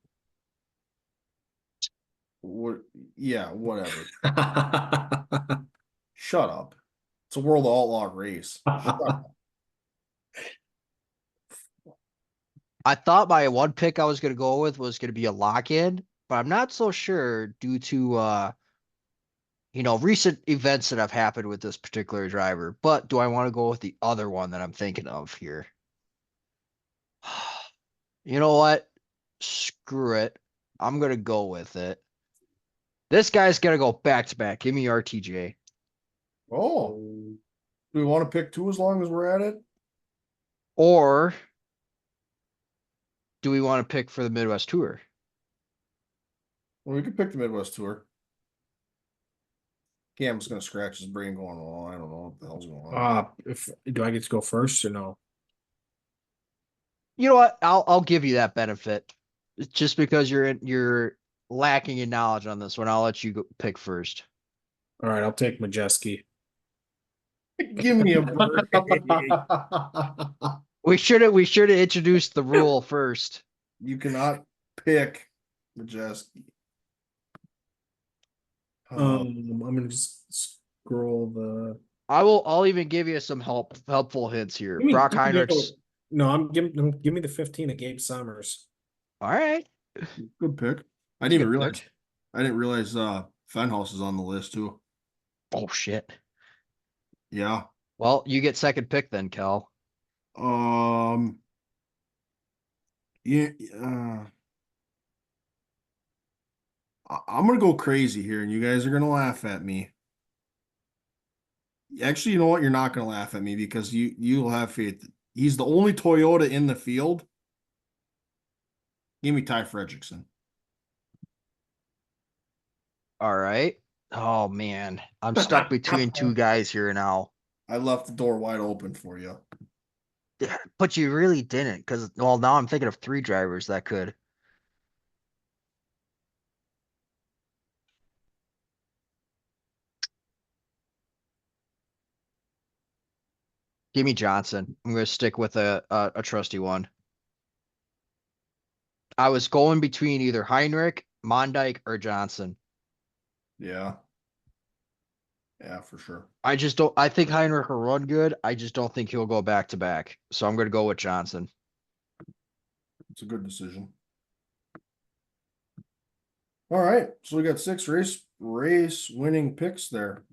What? Yeah, whatever. Shut up. It's a World Outlaw race. Shut up. I thought my one pick I was gonna go with was gonna be a lock-in, but I'm not so sure due to recent events that have happened with this particular driver. But do I want to go with the other one that I'm thinking of here? You know what? Screw it. I'm gonna go with it. This guy's gonna go back to back. Give me RTJ. Oh, do we want to pick two as long as we're at it? Or do we want to pick for the Midwest Tour? Well, we could pick the Midwest Tour. Cam's gonna scratch his brain going, well, I don't know what the hell's going on. If do I get to go first or no? You know what? I'll give you that benefit. Just because you're lacking in knowledge on this one, I'll let you go pick first. All right, I'll take Majeski. Give me a break. We should have introduced the rule first. You cannot pick Majeski. I'm gonna just scroll the. I'll even give you some helpful hints here. Brock Heinrichs. No, give me the 15 of Gabe Summers. All right. Good pick. I That's a didn't even good realize. pick. I didn't realize Fenhouse is on the list too. Oh shit. Yeah. Well, you get second pick then, Kel. Yeah. I'm gonna go crazy here, and you guys are gonna laugh at me. Actually, you know what? You're not gonna laugh at me because you'll have faith. He's the only Toyota in the field. Give me Ty Fredrickson. All right. Oh man, I'm stuck between two guys here now. I left the door wide open for you. But you really didn't, because well, now I'm thinking of three drivers that could. Give me Johnson. I'm going to stick with a trusty one. I was going between either Heinrich, Mondyke, or Johnson. Yeah. Yeah, for sure. I just don't. I think Heinrich will run good. I just don't think he'll go back to back. So I'm going to go with Johnson. It's a good decision. All right, so we got six race winning picks there.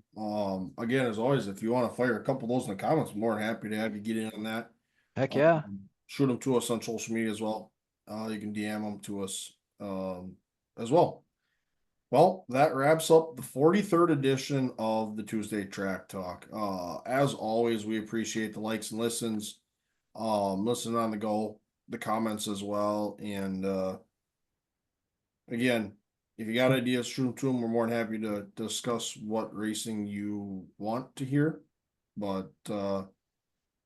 Again, as always, if you want to fire a couple of those in the comments, I'm more than happy to have you get in on that. Heck yeah. Shoot them to us on social media as well. You can DM them to us as well. Well, that wraps up the 43rd edition of the Tuesday Track Talk. As always, we appreciate the likes and listens, listening on the go, the comments as well. And again, if you got ideas, shoot them to them. We're more than happy to discuss what racing you want to hear. But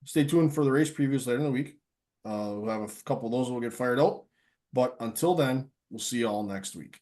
stay tuned for the race previews later in the week. We'll have a couple of those will get fired out. But until then, we'll see you all next week.